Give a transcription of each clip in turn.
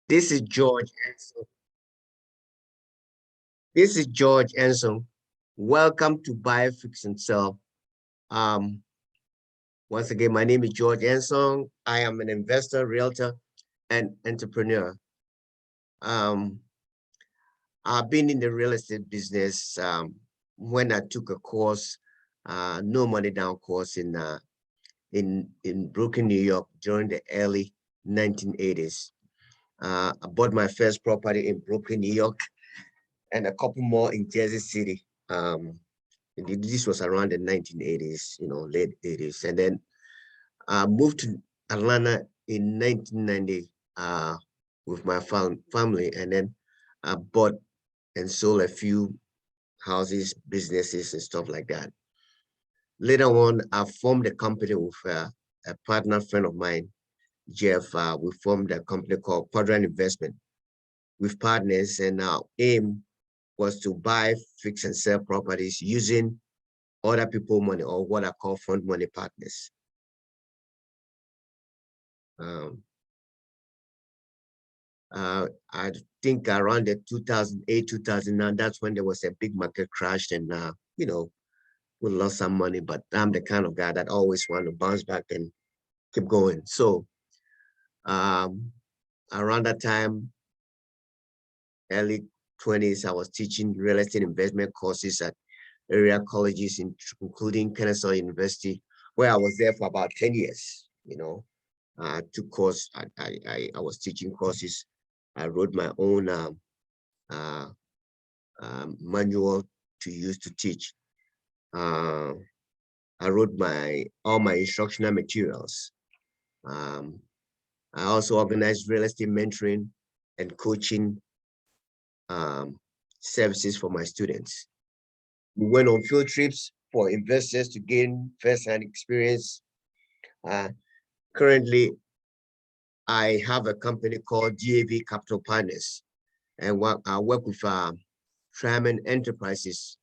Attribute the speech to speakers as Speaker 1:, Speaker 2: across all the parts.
Speaker 1: This is George Ansong. This is George Ansong. Welcome to Buy, Fix, and Sell. Um, Once again, my name is George Ansong. I am an investor, realtor, and entrepreneur. Um, I've been in the real estate business when I took a course, no money down course in Brooklyn, New York during the early 1980s. I bought my first property in Brooklyn, New York, and a couple more in Jersey City. This was around the 1980s, late 80s. And then I moved to Atlanta in 1990 with my family. And then I bought and sold a few houses, businesses, and stuff like that. Later on, I formed a company with a partner friend of mine, Jeff. We formed a company called Quadrant Investment with partners. And our aim was to buy, fix, and sell properties using other people money, or what I call front money partners. Um, I think around the 2008, 2009, that's when there was a big market crash, and we lost some money, but I'm the kind of guy that always want to bounce back and keep going. So um, around that time, early 20s, I was teaching real estate investment courses at area colleges, including Kennesaw University, where I was there for about 10 years. Took course. I was teaching courses. I wrote my own uh, manual to use to teach. Uh, I wrote all my instructional materials. Um, I also organized real estate mentoring and coaching um, services for my students. We went on field trips for investors to gain first-hand experience. Uh, Currently, I have a company called GAV Capital Partners, and I work with Triman Enterprises.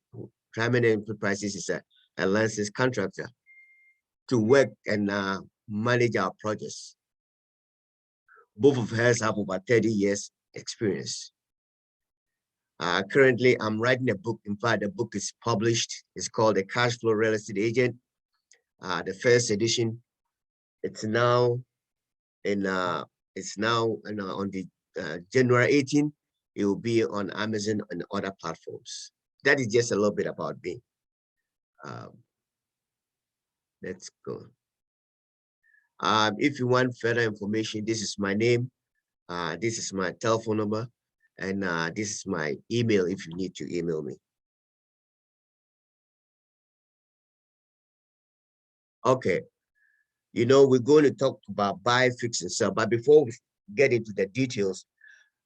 Speaker 1: Triman Enterprises is a licensed contractor to work and manage our projects. Both of us have over 30 years experience. Currently, I'm writing a book. In fact, the book is published. It's called The Cash Flow Real Estate Agent, the first edition. It's now in on the January 18th. It will be on Amazon and other platforms. That is just a little bit about me. Um, let's go. If you want further information, this is my name. This is my telephone number, and this is my email if you need to email me. Okay, we're going to talk about buy, fix, and sell. But before we get into the details,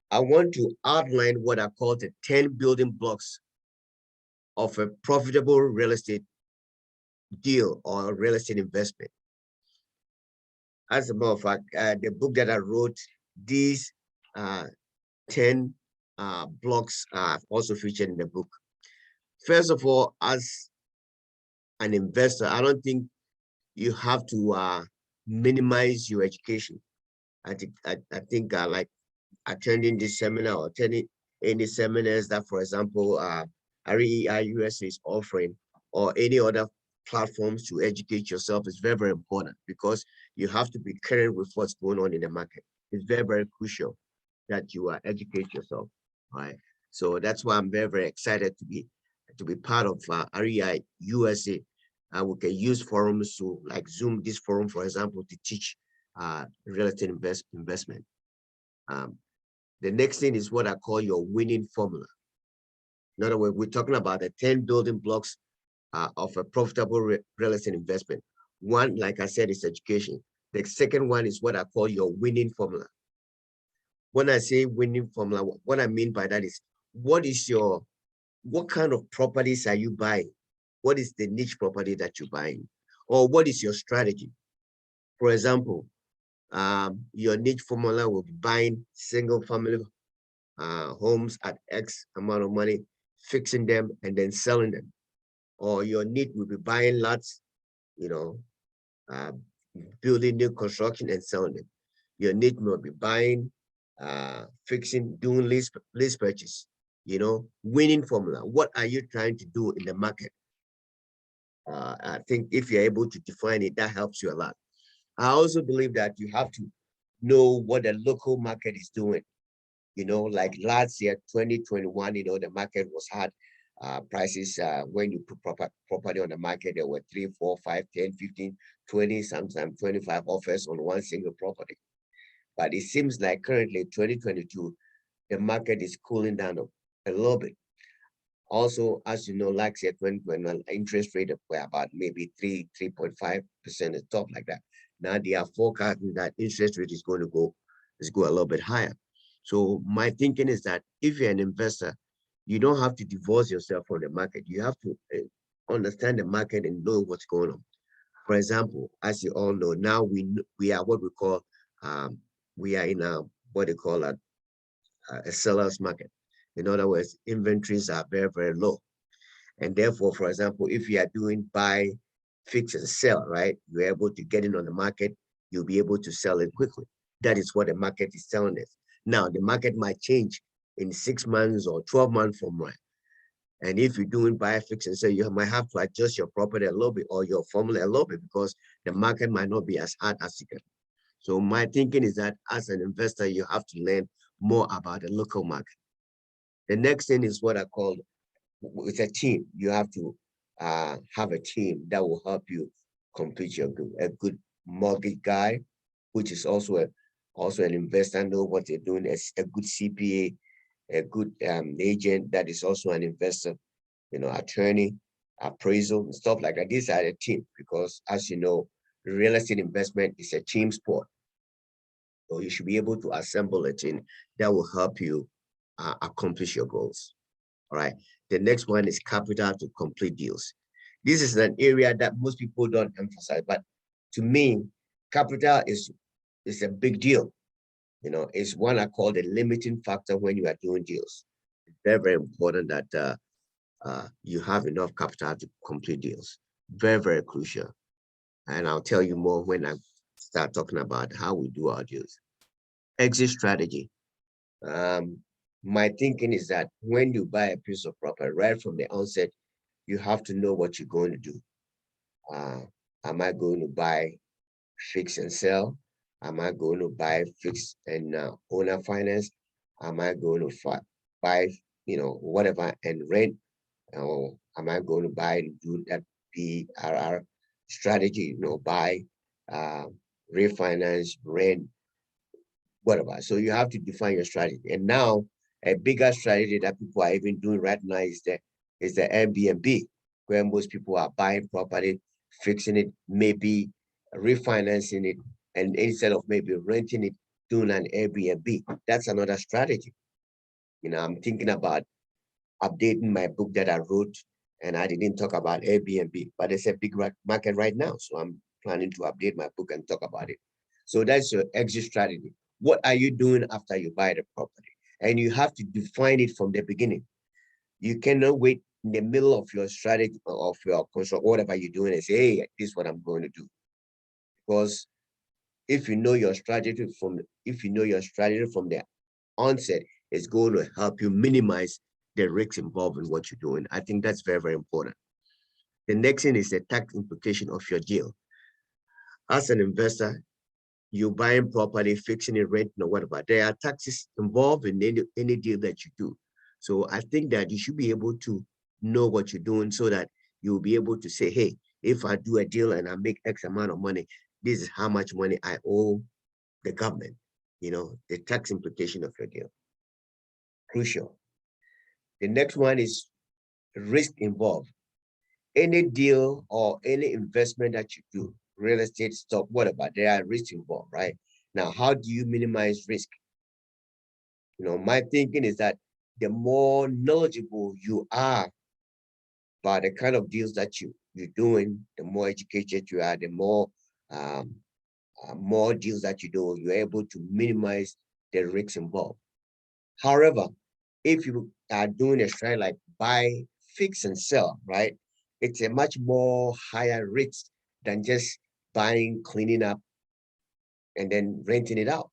Speaker 1: I want to outline what I call the 10 building blocks of a profitable real estate deal or real estate investment. As a matter of fact, the book that I wrote, these uh, 10 blocks are also featured in the book. First of all, as an investor, I don't think you have to minimize your education. I think like attending this seminar or attending any seminars that, for example, REI USA is offering, or any other platforms to educate yourself, is very, very important, because you have to be current with what's going on in the market. It's very, very crucial that you educate yourself, right? So that's why I'm very, very excited to be part of REI USA. We can use forums to, like Zoom, this forum, for example, to teach real estate investment. The next thing is what I call your winning formula. In other words, we're talking about the 10 building blocks of a profitable real estate investment. One, like I said, is education. The second one is what I call your winning formula. When I say winning formula, what I mean by that is, what kind of properties are you buying? What is the niche property that you're buying? Or what is your strategy? For example, your niche formula will be buying single family homes at X amount of money, fixing them, and then selling them. Or your need will be buying lots, uh, building new construction and selling them. Your need will be buying fixing, doing lease purchase, winning formula. What are you trying to do in the market? I think if you're able to define it, that helps you a lot. I also believe that you have to know what the local market is doing. Like last year, 2021, the market was hard. Prices, when you put property on the market, there were 3, 4, 5, 10, 15, 20, sometimes 25 offers on one single property. But it seems like currently 2022, the market is cooling down a little bit. Also, as you know, last year, 2021, interest rate were about maybe 3.5% and stuff like that. Now they are forecasting that interest rate is going to go a little bit higher. So my thinking is that if you're an investor, you don't have to divorce yourself from the market. You have to understand the market and know what's going on. For example, as you all know, now we are what we call we are in a what they call a seller's market. In other words, inventories are very, very low. And therefore, for example, if you are doing buy, fix, and sell, right, you're able to get in on the market, you'll be able to sell it quickly. That is what the market is telling us. Now, the market might change in 6 months or 12 months from now. And if you're doing buy, fix, and sell, you might have to adjust your property a little bit or your formula a little bit because the market might not be as hard as you can. So my thinking is that as an investor, you have to learn more about the local market. The next thing is what I call it's a team. You have to have a team that will help you complete a good mortgage guy, which is also an investor, know what they're doing, as a good CPA, a good agent that is also an investor, attorney, appraisal, and stuff like that. These are a team because, as you know, real estate investment is a team sport. So you should be able to assemble a team that will help you accomplish your goals. All right. The next one is capital to complete deals. This is an area that most people don't emphasize, but to me, capital is a big deal. It's one I call the limiting factor when you are doing deals. It's very, very important that you have enough capital to complete deals. Very, very crucial. And I'll tell you more when I start talking about how we do our deals. Exit strategy. My thinking is that when you buy a piece of property right from the onset, you have to know what you're going to do. Am I going to buy, fix and sell? Am I going to buy, fix and owner finance? Am I going to buy, whatever and rent? Or am I going to buy and do that PRR strategy? Buy, refinance, rent, whatever. So you have to define your strategy. And now a bigger strategy that people are even doing right now is the Airbnb, where most people are buying property, fixing it, maybe refinancing it, and instead of maybe renting it, doing an Airbnb. That's another strategy. I'm thinking about updating my book that I wrote, and I didn't talk about Airbnb, but it's a big market right now. So I'm planning to update my book and talk about it. So that's your exit strategy. What are you doing after you buy the property? And you have to define it from the beginning. You cannot wait in the middle of your strategy of your construct, whatever you're doing, and say, hey, this is what I'm going to do. Because if you know your strategy from the onset, it's going to help you minimize the risks involved in what you're doing. I think that's very, very important. The next thing is the tax implication of your deal. As an investor, you're buying property, fixing it, renting, or whatever. There are taxes involved in any deal that you do. So I think that you should be able to know what you're doing so that you'll be able to say, hey, if I do a deal and I make X amount of money, this is how much money I owe the government. The tax implication of your deal. Crucial. The next one is risk involved. Any deal or any investment that you do, real estate, stock, whatever, there are risks involved, right? Now, how do you minimize risk? My thinking is that the more knowledgeable you are about the kind of deals that you're doing, the more educated you are, the more deals that you do, you're able to minimize the risks involved. However, if you are doing a strategy like buy, fix, and sell, right? It's a much more higher risk than just buying, cleaning up, and then renting it out.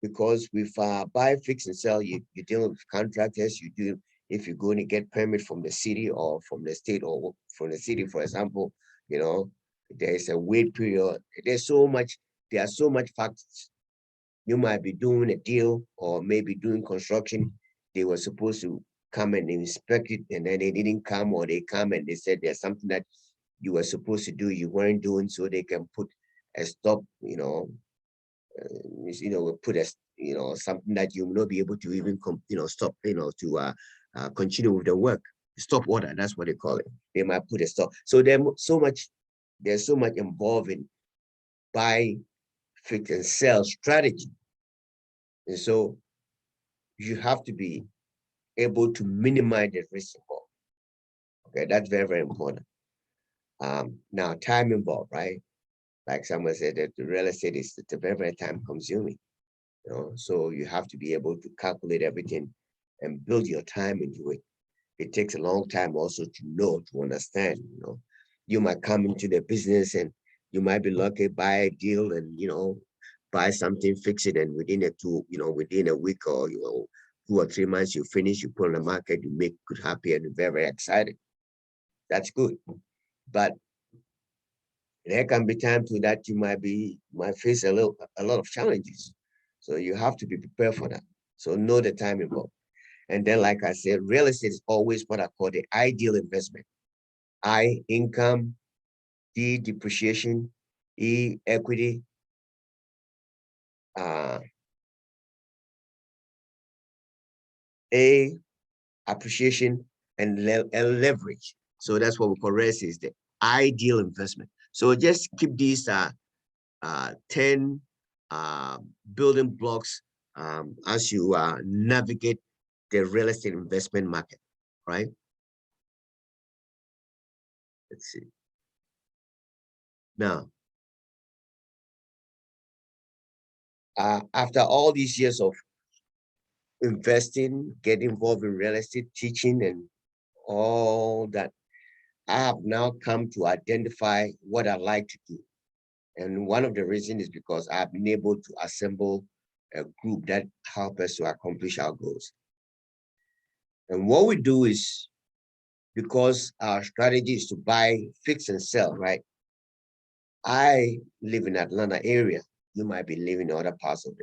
Speaker 1: because with buy, fix, and sell, you're dealing with contractors. You do if you're going to get permit from the city or from the state or from the city, for example, you know, there's a wait period. There's so much. There are so much factors. You might be doing a deal or maybe doing construction. They were supposed to come and inspect it, and then they didn't come, or they come and they said there's something that you were supposed to do, you weren't doing, so they can put a stop, put a, something that you will not be able to even stop, to continue with the work. Stop order, that's what they call it. They might put a stop. So there's so much involved in buy, fix, and sell strategy. And so you have to be able to minimize the risk involved. Okay, that's very, very important. Now time involved, right? Like someone said, that the real estate is very, very time consuming. So you have to be able to calculate everything and build your time into it. It takes a long time also to understand. You might come into the business and you might be lucky, buy a deal and buy something, fix it, and within a week or 2 or 3 months you finish, you put on the market, you make good, happy, and very, very excited. That's good. But there can be times to that you might face a lot of challenges. So you have to be prepared for that. So know the time involved. And then, like I said, real estate is always what I call the ideal investment. I, income; D, depreciation; E, equity; A, appreciation; and leverage. So that's what we call real estate is the ideal investment. So just keep these 10 building blocks as you navigate the real estate investment market, right? Let's see. Now, after all these years of investing, getting involved in real estate, teaching, and all that, I have now come to identify what I like to do. And one of the reasons is because I've been able to assemble a group that help us to accomplish our goals. And what we do is, because our strategy is to buy, fix, and sell, right? I live in Atlanta area. You might be living in other parts of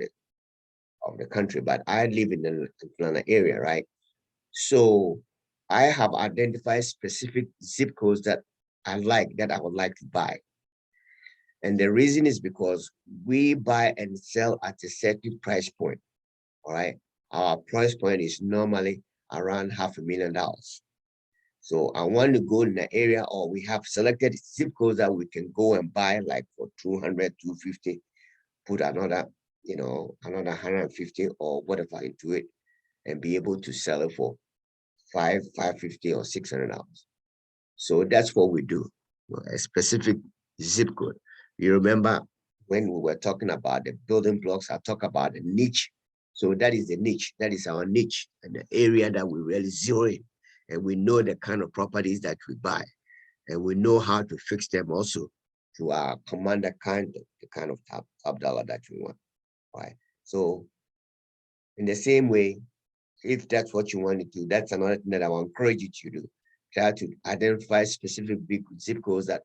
Speaker 1: the country, but I live in the Atlanta area, right? So I have identified specific zip codes that I would like to buy. And the reason is because we buy and sell at a certain price point. All right. Our price point is normally around $500,000. So I want to go in the area, or we have selected zip codes that we can go and buy, like for 200, 250, put another 150 or whatever into it, and be able to sell it for 550 or $600. So that's what we do. A specific zip code. You remember when we were talking about the building blocks, I talk about the niche. So that is the niche. That is our niche and the area that we really zero in. And we know the kind of properties that we buy. And we know how to fix them also to command the kind of top dollar that we want. Right. So in the same way, if that's what you want to do, that's another thing that I will encourage you to do. Try to identify specific big zip codes that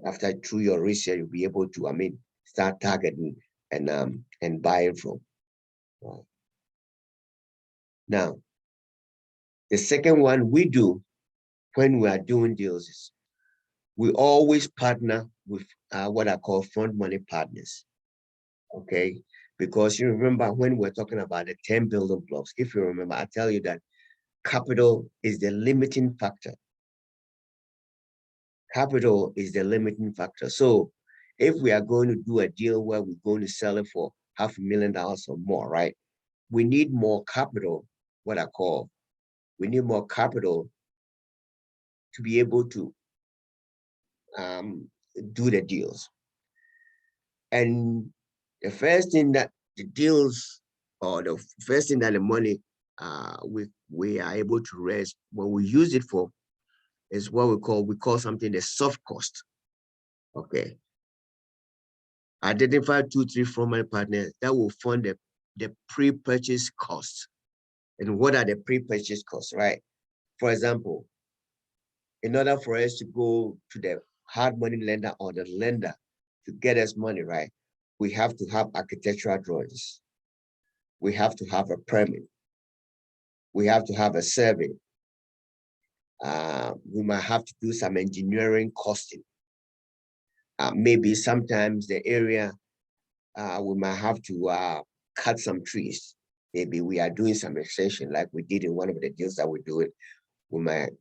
Speaker 1: after through your research, you'll be able to, start targeting and buying from. Right. Now, the second one we do when we are doing deals is we always partner with what I call front money partners. Okay, because you remember when we're talking about the 10 building blocks, if you remember, I tell you that capital is the limiting factor. Capital is the limiting factor. So if we are going to do a deal where we're going to sell it for $500,000 or more, right? We need more capital, we need more capital to be able to do the deals. And the first thing that the deals, or the first thing that the money we are able to raise, what we use it for, is what we call something the soft cost. Okay. Identify 2, 3 front money partners that will fund the pre-purchase costs. And what are the pre-purchase costs, right? For example, in order for us to go to the hard money lender or the lender to get us money, right? We have to have architectural drawings. We have to have a permit. We have to have a survey. We might have to do some engineering costing. Maybe sometimes the area, we might have to cut some trees. Maybe we are doing some extension like we did in one of the deals that we do it. We might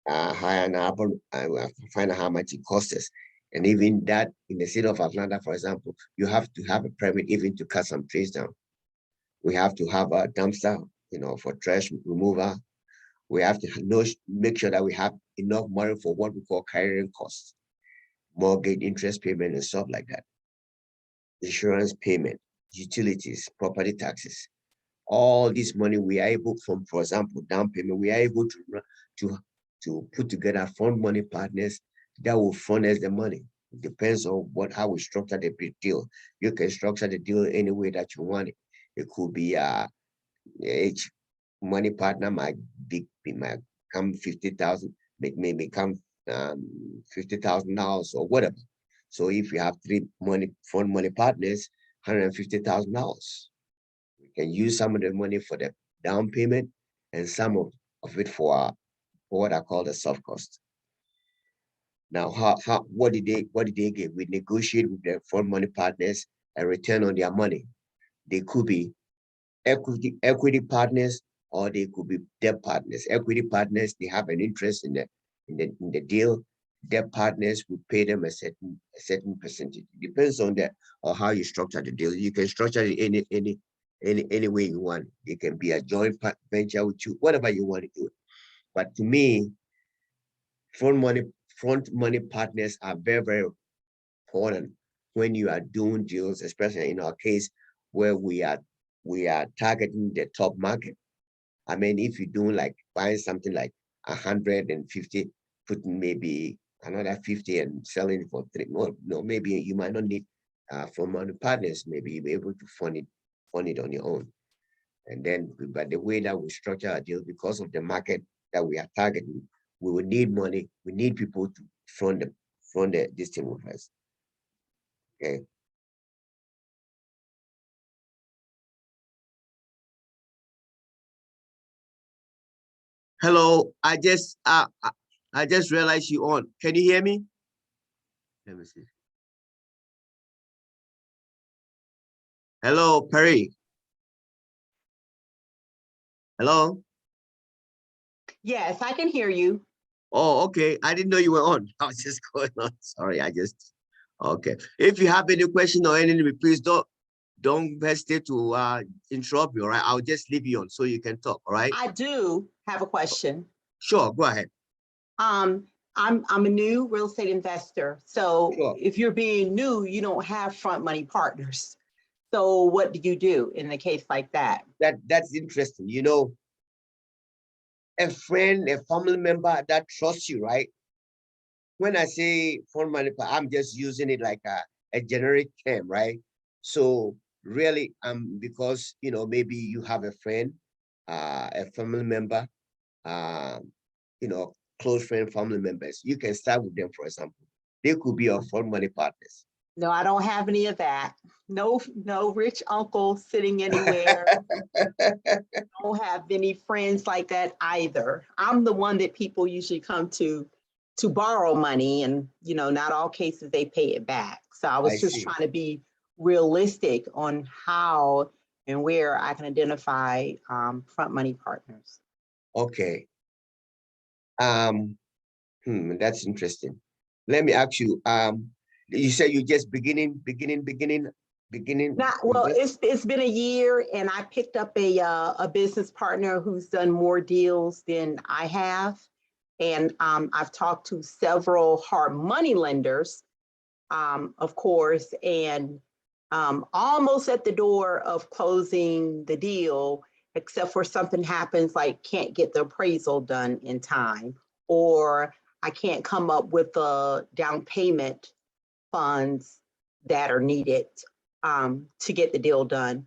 Speaker 1: hire an album and we have to find out how much it costs us. And even that in the city of Atlanta, for example, you have to have a permit even to cut some trees down. We have to have a dumpster, for trash removal. We have to make sure that we have enough money for what we call carrying costs, mortgage interest payment and stuff like that. Insurance payment, utilities, property taxes. All this money we are able from, for example, down payment, we are able to put together fund money partners that will fund us the money. It depends on how we structure the deal. You can structure the deal any way that you want it. It could be each money partner might come 50,000, may come $50,000 or whatever. So if you have 3 fund money partners, $150,000. We can use some of the money for the down payment and some of it for what I call the soft cost. Now, what did they get? We negotiate with the fund money partners a return on their money. They could be equity partners, or they could be debt partners. Equity partners, they have an interest in the deal. Debt partners will pay them a certain percentage. It depends on how you structure the deal. You can structure it any way you want. It can be a joint venture with you, whatever you want to do. But to me, front money partners are very, very important when you are doing deals, especially in our case where we are targeting the top market. I mean, if you're doing like buying something like 150, putting maybe another 50 and selling it for 3, no, maybe you might not need from money partners. Maybe you'll be able to fund it on your own. And then, but the way that we structure our deal, because of the market that we are targeting, we will need money. We need people to fund this thing with us. Okay. Hello, I just realized you on. Can you hear me? Let me see. Hello, Perry. Hello.
Speaker 2: Yes, I can hear you.
Speaker 1: Oh, okay. I didn't know you were on. I was just going on. Sorry, okay. If you have any question or anything, please don't hesitate to interrupt me, all right? I'll just leave you on so you can talk, all right?
Speaker 2: I do have a question.
Speaker 1: Sure, go ahead.
Speaker 2: I'm a new real estate investor. So
Speaker 1: Sure.
Speaker 2: if you're being new, you don't have front money partners. So what do you do in a case like that?
Speaker 1: That's interesting. A friend, a family member that trusts you, right? When I say fund money, I'm just using it like a generic term, right? So really, because maybe you have a friend, a family member, close friend, family members. You can start with them, for example. They could be your fund money partners.
Speaker 2: No, I don't have any of that. No rich uncle sitting anywhere. Don't have any friends like that either. I'm the one that people usually come to borrow money, and not all cases they pay it back. So I was just trying to be realistic on how and where I can identify front money partners.
Speaker 1: Okay. That's interesting. Let me ask you. You said you just beginning.
Speaker 2: Well, it's been a year, and I picked up a business partner who's done more deals than I have, and I've talked to several hard money lenders, of course, and almost at the door of closing the deal, except for something happens like can't get the appraisal done in time, or I can't come up with the down payment funds that are needed to get the deal done.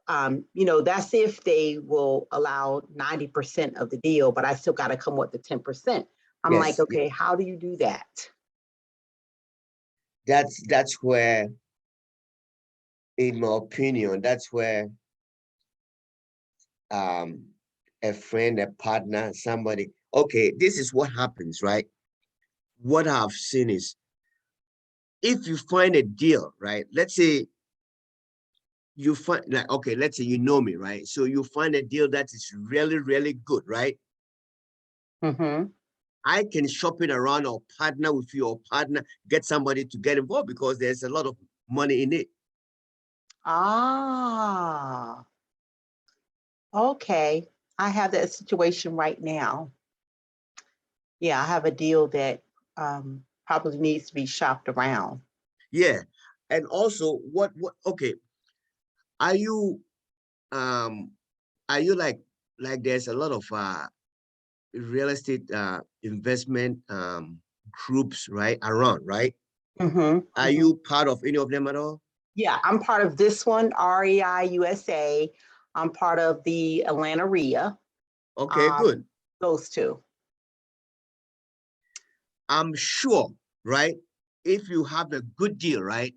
Speaker 2: You know, that's if they will allow 90% of the deal, but I still got to come with the 10%. I'm like,
Speaker 1: Yes, yes.
Speaker 2: okay, how do you do that?
Speaker 1: That's where, in my opinion, that's where a friend, a partner, somebody, okay, this is what happens, right? What I've seen is, if you find a deal, right? Let's say you find, like, okay, let's say you know me, right? So you find a deal that is really, really good, right?
Speaker 2: Mm-hmm.
Speaker 1: I can shop it around or partner with you or partner, get somebody to get involved because there's a lot of money in it.
Speaker 2: Ah, okay. I have that situation right now. Yeah, I have a deal that probably needs to be shopped around.
Speaker 1: Yeah. And also okay, are you um like there's a lot of real estate investment groups right around, right?
Speaker 2: Mm-hmm,
Speaker 1: Are
Speaker 2: mm-hmm.
Speaker 1: you part of any of them at all?
Speaker 2: Yeah, I'm part of this one, REI USA. I'm part of the Atlanta REIA.
Speaker 1: Okay,
Speaker 2: Um,
Speaker 1: good.
Speaker 2: those two.
Speaker 1: I'm sure, right? If you have a good deal, right?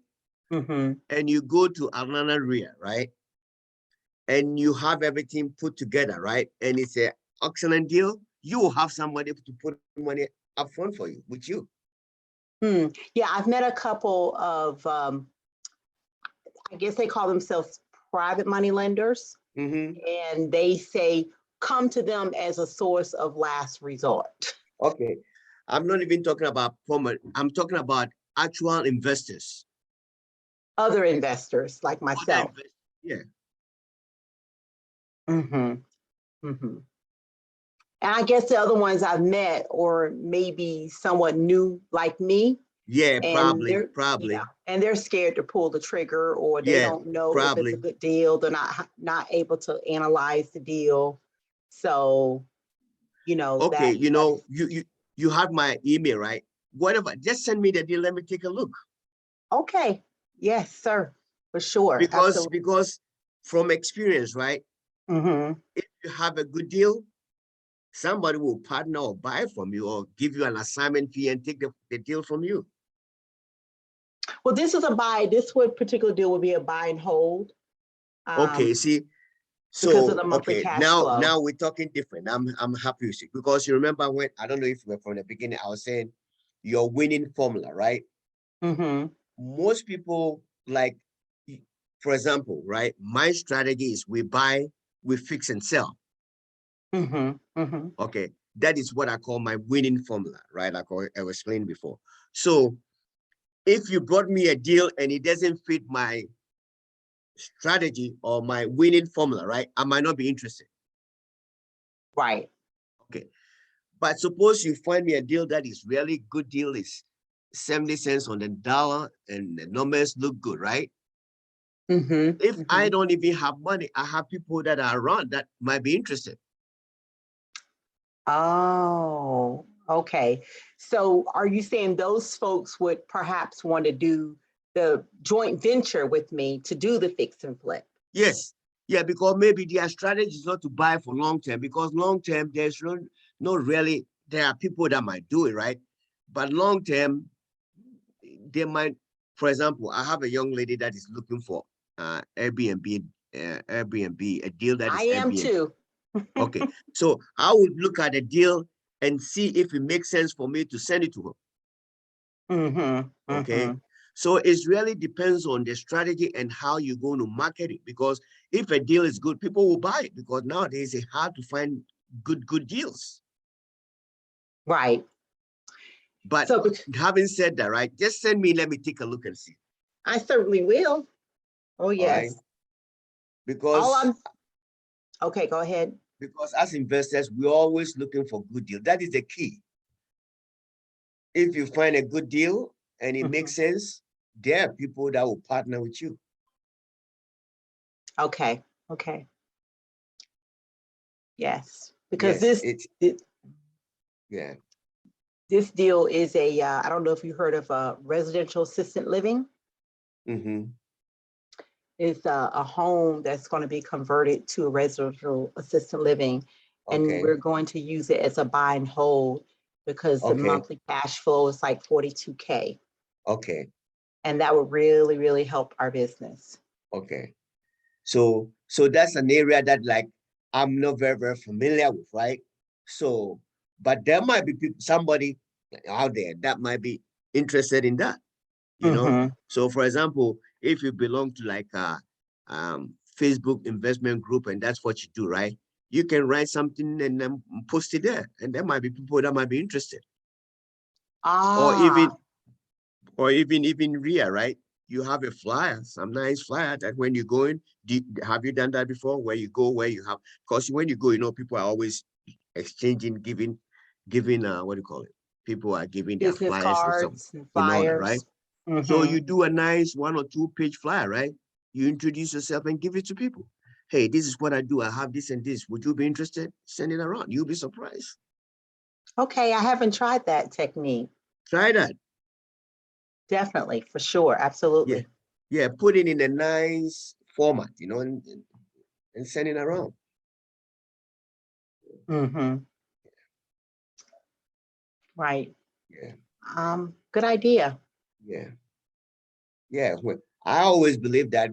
Speaker 2: Mm-hmm.
Speaker 1: And you go to Atlanta REIA, right? And you have everything put together, right? And it's an excellent deal, you will have somebody to put money up front for you, with you.
Speaker 2: Yeah, I've met a couple of, I guess they call themselves private money lenders,
Speaker 1: Mm-hmm.
Speaker 2: and they say come to them as a source of last resort.
Speaker 1: Okay. I'm not even talking about promote. I'm talking about actual investors.
Speaker 2: Other investors like
Speaker 1: Other
Speaker 2: myself.
Speaker 1: investors. Yeah.
Speaker 2: Mm-hmm. Mm-hmm. And I guess the other ones I've met, or maybe somewhat new like me,
Speaker 1: Yeah,
Speaker 2: and
Speaker 1: probably,
Speaker 2: they're, yeah,
Speaker 1: probably.
Speaker 2: and they're scared to pull the trigger, or they
Speaker 1: Yeah,
Speaker 2: don't know if it's a
Speaker 1: probably.
Speaker 2: good deal. They're not able to analyze the deal. So, you know,
Speaker 1: Okay,
Speaker 2: that is
Speaker 1: you have my email, right? Whatever, just send me the deal. Let me take a look.
Speaker 2: okay. Yes, sir. For sure. Absolutely.
Speaker 1: Because from experience, right?
Speaker 2: Mm-hmm.
Speaker 1: If you have a good deal, somebody will partner or buy from you or give you an assignment fee and take the deal from you.
Speaker 2: Well, this is a buy. This would particular deal would be a buy and hold,
Speaker 1: Okay, see,
Speaker 2: because of
Speaker 1: so
Speaker 2: the monthly
Speaker 1: okay,
Speaker 2: cash
Speaker 1: now
Speaker 2: flow.
Speaker 1: we're talking different. I'm happy with it because you remember when, I don't know if you were from the beginning, I was saying your winning formula, right?
Speaker 2: Mm-hmm.
Speaker 1: Most people, like, for example, right? My strategy is we buy, we fix and sell.
Speaker 2: Mm-hmm. Mm-hmm.
Speaker 1: Okay, that is what I call my winning formula, right? Like I was explained before. So if you brought me a deal and it doesn't fit my strategy or my winning formula, right? I might not be interested.
Speaker 2: Right.
Speaker 1: Okay. But suppose you find me a deal that is really good deal, is 70 cents on the dollar and the numbers look good, right?
Speaker 2: Mm-hmm.
Speaker 1: If
Speaker 2: Mm-hmm.
Speaker 1: I don't even have money, I have people that are around that might be interested.
Speaker 2: Oh, okay. So are you saying those folks would perhaps want to do the joint venture with me to do the fix and flip?
Speaker 1: Yes. Yeah, because maybe their strategy is not to buy for long term, because long term, there's no really, there are people that might do it, right? But long term, they might, for example, I have a young lady that is looking for Airbnb, a deal that
Speaker 2: I
Speaker 1: is
Speaker 2: am
Speaker 1: Airbnb.
Speaker 2: too.
Speaker 1: Okay, so I would look at the deal and see if it makes sense for me to send it to her.
Speaker 2: Mm-hmm.
Speaker 1: Okay,
Speaker 2: Mm-hmm.
Speaker 1: so it really depends on the strategy and how you're going to market it. Because if a deal is good, people will buy it, because nowadays it's hard to find good deals.
Speaker 2: Right.
Speaker 1: But
Speaker 2: So
Speaker 1: having said that, right, just send me, let me take a look and see.
Speaker 2: I certainly will. Oh,
Speaker 1: All right,
Speaker 2: yes. All
Speaker 1: because
Speaker 2: I'm, okay, go ahead.
Speaker 1: as investors, we're always looking for good deal. That is the key. If you find a good deal and it
Speaker 2: Mhm.
Speaker 1: makes sense, there are people that will partner with you.
Speaker 2: Okay. Okay. Yes. Because
Speaker 1: Yes, it's, yeah.
Speaker 2: this deal is a, I don't know if you heard of residential assistant living.
Speaker 1: Mm-hmm.
Speaker 2: It's a home that's going to be converted to a residential assisted living, and
Speaker 1: Okay.
Speaker 2: we're going to use it as a buy and hold because the
Speaker 1: Okay.
Speaker 2: monthly cash flow is like 42K,
Speaker 1: Okay.
Speaker 2: and that would really, really help our business.
Speaker 1: Okay. So that's an area that like I'm not very familiar with, right? So, but there might be somebody out there that might be interested in that, you know.
Speaker 2: Mm-hmm.
Speaker 1: So, for example, if you belong to like a Facebook investment group and that's what you do, right? You can write something and then post it there, and there might be people that might be interested, or
Speaker 2: Ah,
Speaker 1: even even REIA, right? You have a flyer, some nice flyer that when you go in, have you done that before? Where you go, where you have, because when you go, you know, people are always exchanging, giving, what do you call it? People are giving their
Speaker 2: business
Speaker 1: flyers and some,
Speaker 2: cards and
Speaker 1: you know that, right?
Speaker 2: flyers.
Speaker 1: So
Speaker 2: Mm-hmm.
Speaker 1: you do a nice 1 or 2 page flyer, right? You introduce yourself and give it to people. Hey, this is what I do. I have this and this. Would you be interested? Send it around. You'll be surprised.
Speaker 2: Okay, I haven't tried that technique.
Speaker 1: Try that.
Speaker 2: Definitely, for sure,
Speaker 1: Yeah.
Speaker 2: absolutely.
Speaker 1: Yeah. Put it in a nice format, you know, and send it around.
Speaker 2: Mm-hmm. Right.
Speaker 1: Yeah.
Speaker 2: Good idea.
Speaker 1: Yeah. Yeah. Well, I always believe that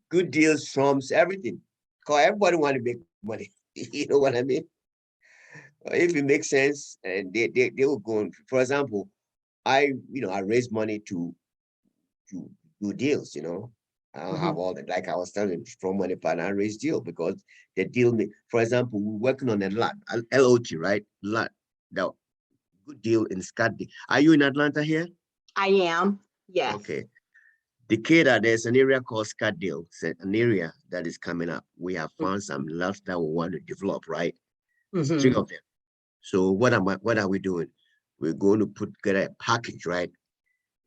Speaker 1: good deals trumps everything. Because everybody want to make money. You know what I mean? If it makes sense, and they will go on. For example, I raise money to do deals, you know. I don't
Speaker 2: Mm-hmm.
Speaker 1: have all that. Like I was telling you, strong money partner, I raise deal because the deal for example, we're working on a lot, LOT, right? Lot. The good deal in Scotty. Are you in Atlanta here?
Speaker 2: I am. Yes.
Speaker 1: Okay. Decatur, there's an area called Scottsdale. It's an area that is coming up. We have found some lots that we want to develop, right? There's three
Speaker 2: Mm-hmm.
Speaker 1: of them. So what are we doing? We're going to put together a package, right?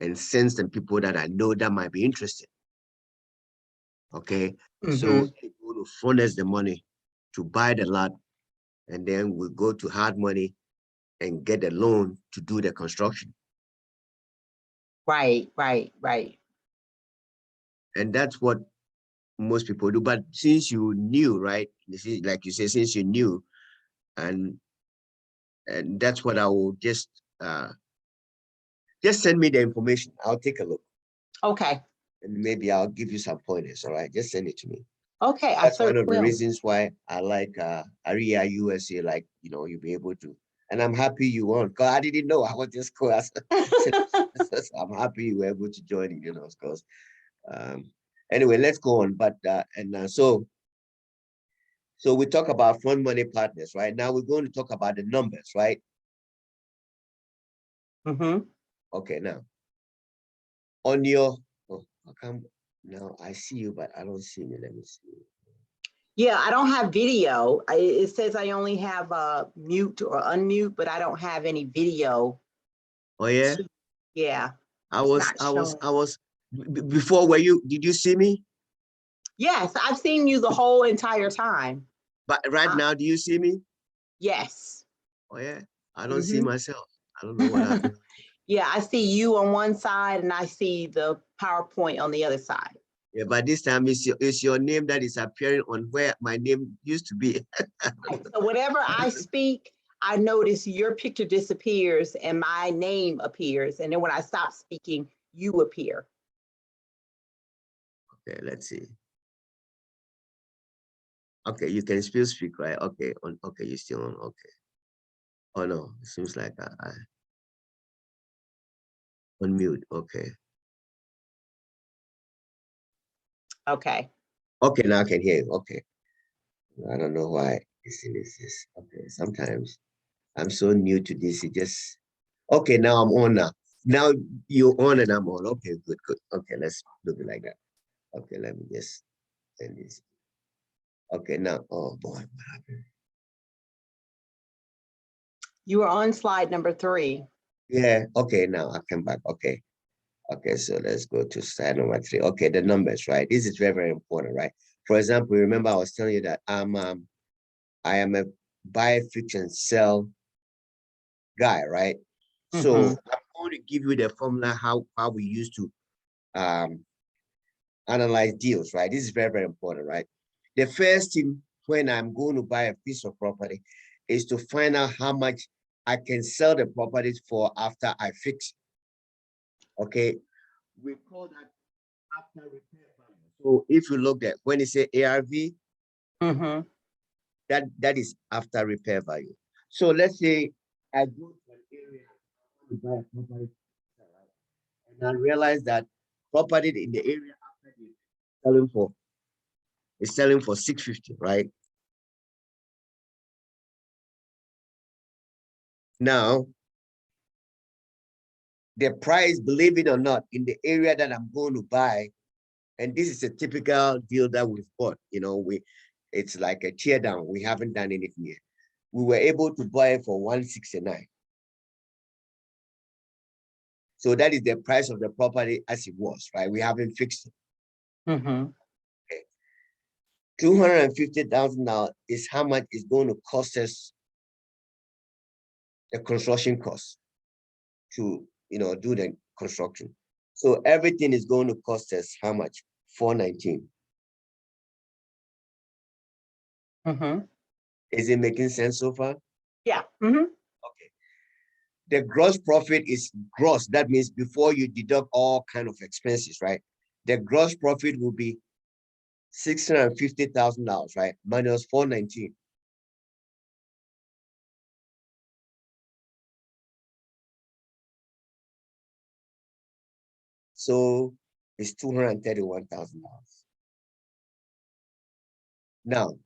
Speaker 1: And send some people that I know that might be interested. Okay. So
Speaker 2: Mm-hmm.
Speaker 1: they're going to fund us the money to buy the lot, and then we go to hard money and get a loan to do the construction.
Speaker 2: Right, right, right.
Speaker 1: And that's what most people do. But since you knew, right? This is like you say, since you knew, and and that's what I will just send me the information. I'll take a look,
Speaker 2: Okay.
Speaker 1: and maybe I'll give you some pointers. All right, just send it to me.
Speaker 2: Okay, I
Speaker 1: That's one
Speaker 2: certainly
Speaker 1: of the
Speaker 2: will.
Speaker 1: reasons why I like REI USA. Like, you know, you'll be able to, and I'm happy you won. Cause I didn't know. I was just cool. I'm happy you were able to join it. You know, because anyway, let's go on. But so we talk about fund money partners, right? Now we're going to talk about the numbers, right?
Speaker 2: Mm-hmm.
Speaker 1: Okay, now on your, oh, how come now I see you, but I don't see you. Let me see.
Speaker 2: Yeah, I don't have video. It says I only have mute or unmute, but I don't have any video.
Speaker 1: Oh yeah,
Speaker 2: Yeah,
Speaker 1: I
Speaker 2: it's
Speaker 1: was,
Speaker 2: not
Speaker 1: I was,
Speaker 2: showing.
Speaker 1: I was before. Were you? Did you see me?
Speaker 2: Yes, I've seen you the whole entire time.
Speaker 1: But right
Speaker 2: Uh,
Speaker 1: now, do you see me?
Speaker 2: yes.
Speaker 1: Oh yeah, I don't see
Speaker 2: Mm-hmm.
Speaker 1: myself. I don't know what happened.
Speaker 2: Yeah, I see you on one side and I see the PowerPoint on the other side.
Speaker 1: Yeah, but this time it's your name that is appearing on where my name used to be.
Speaker 2: Right. So whatever I speak, I notice your picture disappears and my name appears. And then when I stop speaking, you appear.
Speaker 1: Okay, let's see. Okay, you can still speak, right? Okay, okay, you're still on. Okay. Oh no, it seems like I on mute. Okay.
Speaker 2: Okay.
Speaker 1: Okay, now I can hear you. Okay. I don't know why this thing is this. Okay, sometimes I'm so new to this. It just okay. Now I'm on now. Now you're on and I'm on. Okay, good, good. Okay, let's do it like that. Okay, let me just send this. Okay, now, oh boy, what happened?
Speaker 2: You are on slide number 3.
Speaker 1: Yeah, okay, now I come back. Okay, okay, so let's go to slide number 3. Okay, the numbers, right? This is very important, right? For example, remember I was telling you that I am a buy, fix, and sell guy, right? So
Speaker 2: Mm-hmm.
Speaker 1: I'm going to give you the formula how we used to analyze deals, right? This is very, very important, right? The first thing when I'm going to buy a piece of property is to find out how much I can sell the property for after I fix it. Okay. We call that after repair value. So if you look at when you say ARV,
Speaker 2: Mm-hmm.
Speaker 1: that is after repair value. So let's say I go to an area to buy a property, and I realize that property in the area after the selling for is selling for 650, right? Now, the price, believe it or not, in the area that I'm going to buy, and this is a typical deal that we've bought, it's like a tear down. We haven't done anything yet. We were able to buy it for 169. So that is the price of the property as it was, right? We haven't fixed it.
Speaker 2: Mm-hmm.
Speaker 1: Okay. $250,000 is how much it's going to cost us the construction cost to do the construction. So everything is going to cost us how much? 419.
Speaker 2: Mm-hmm.
Speaker 1: Is it making sense so far?
Speaker 2: Yeah. Mm-hmm.
Speaker 1: Okay. The gross profit is gross. That means before you deduct all kind of expenses, right? The gross profit will be $650,000, right? Minus 419. So it's $231,000. Now,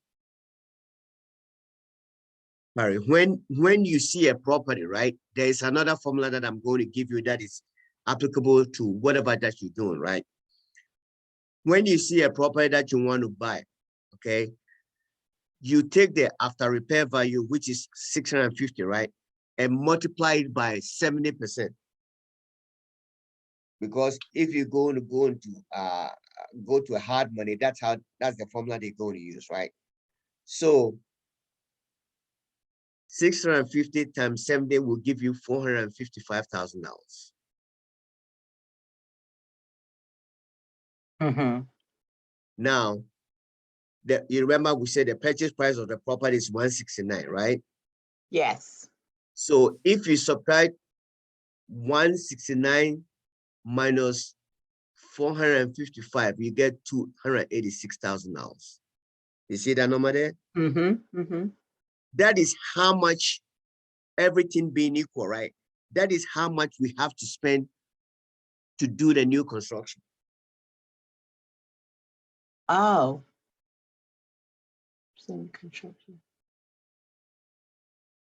Speaker 1: Mary, when you see a property, right, there is another formula that I'm going to give you that is applicable to whatever that you're doing, right? When you see a property that you want to buy, okay, you take the after repair value, which is 650, right, and multiply it by 70%. Because if you're going to go to a hard money, that's the formula they're going to use, right? So 650 times 70 will give you $455,000.
Speaker 2: Mm-hmm.
Speaker 1: Now, you remember we said the purchase price of the property is 169, right?
Speaker 2: Yes.
Speaker 1: So if you subtract 169 minus 455, you get $286,000. You see that number there?
Speaker 2: Mm-hmm. Mm-hmm.
Speaker 1: That is how much, everything being equal, right? That is how much we have to spend to do the new construction.
Speaker 2: Oh. Construction.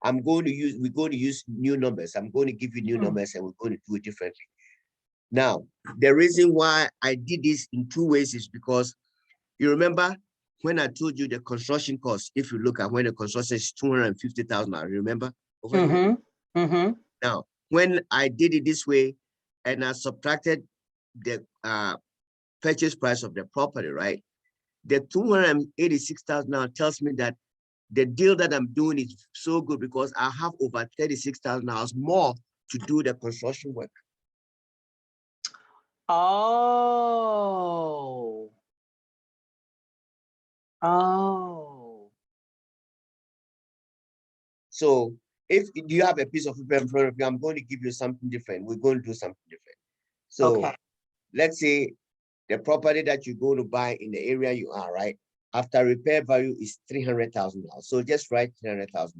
Speaker 1: we're going to use new numbers. I'm going to give you new numbers and we're going to do it differently. Now, the reason why I did this in two ways is because you remember when I told you the construction cost, if you look at when the construction is $250,000, remember? Over here.
Speaker 2: Mm-hmm. Mm-hmm.
Speaker 1: Now, when I did it this way and I subtracted the purchase price of the property, right? The $286,000 tells me that the deal that I'm doing is so good because I have over $36,000 more to do the construction work.
Speaker 2: Oh. Oh.
Speaker 1: So if you have a piece of paper in front of you, I'm going to give you something different. We're going to do something different. So
Speaker 2: Okay.
Speaker 1: let's say the property that you're going to buy in the area you are, right? After repair value is $300,000. So just write $300,000.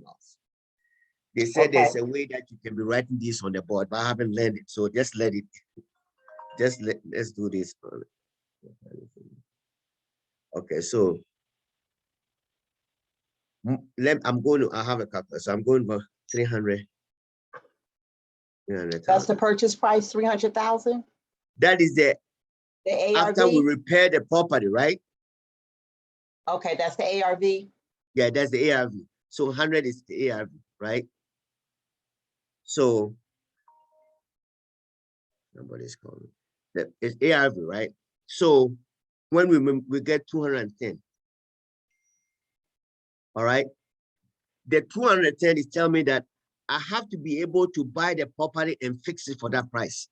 Speaker 1: They said
Speaker 2: Okay.
Speaker 1: there's a way that you can be writing this on the board, but I haven't learned it. So just let's do this. Okay, so I have a calculator. So I'm going for 300,000.
Speaker 2: That's the purchase price, 300,000?
Speaker 1: That is
Speaker 2: The
Speaker 1: after we
Speaker 2: ARV?
Speaker 1: repair the property, right?
Speaker 2: Okay, that's the ARV?
Speaker 1: Yeah, that's the ARV. So 100 is the ARV, right? So nobody's calling. It's ARV, right? So when we get 210, all right? The 210 is telling me that I have to be able to buy the property and fix it for that price.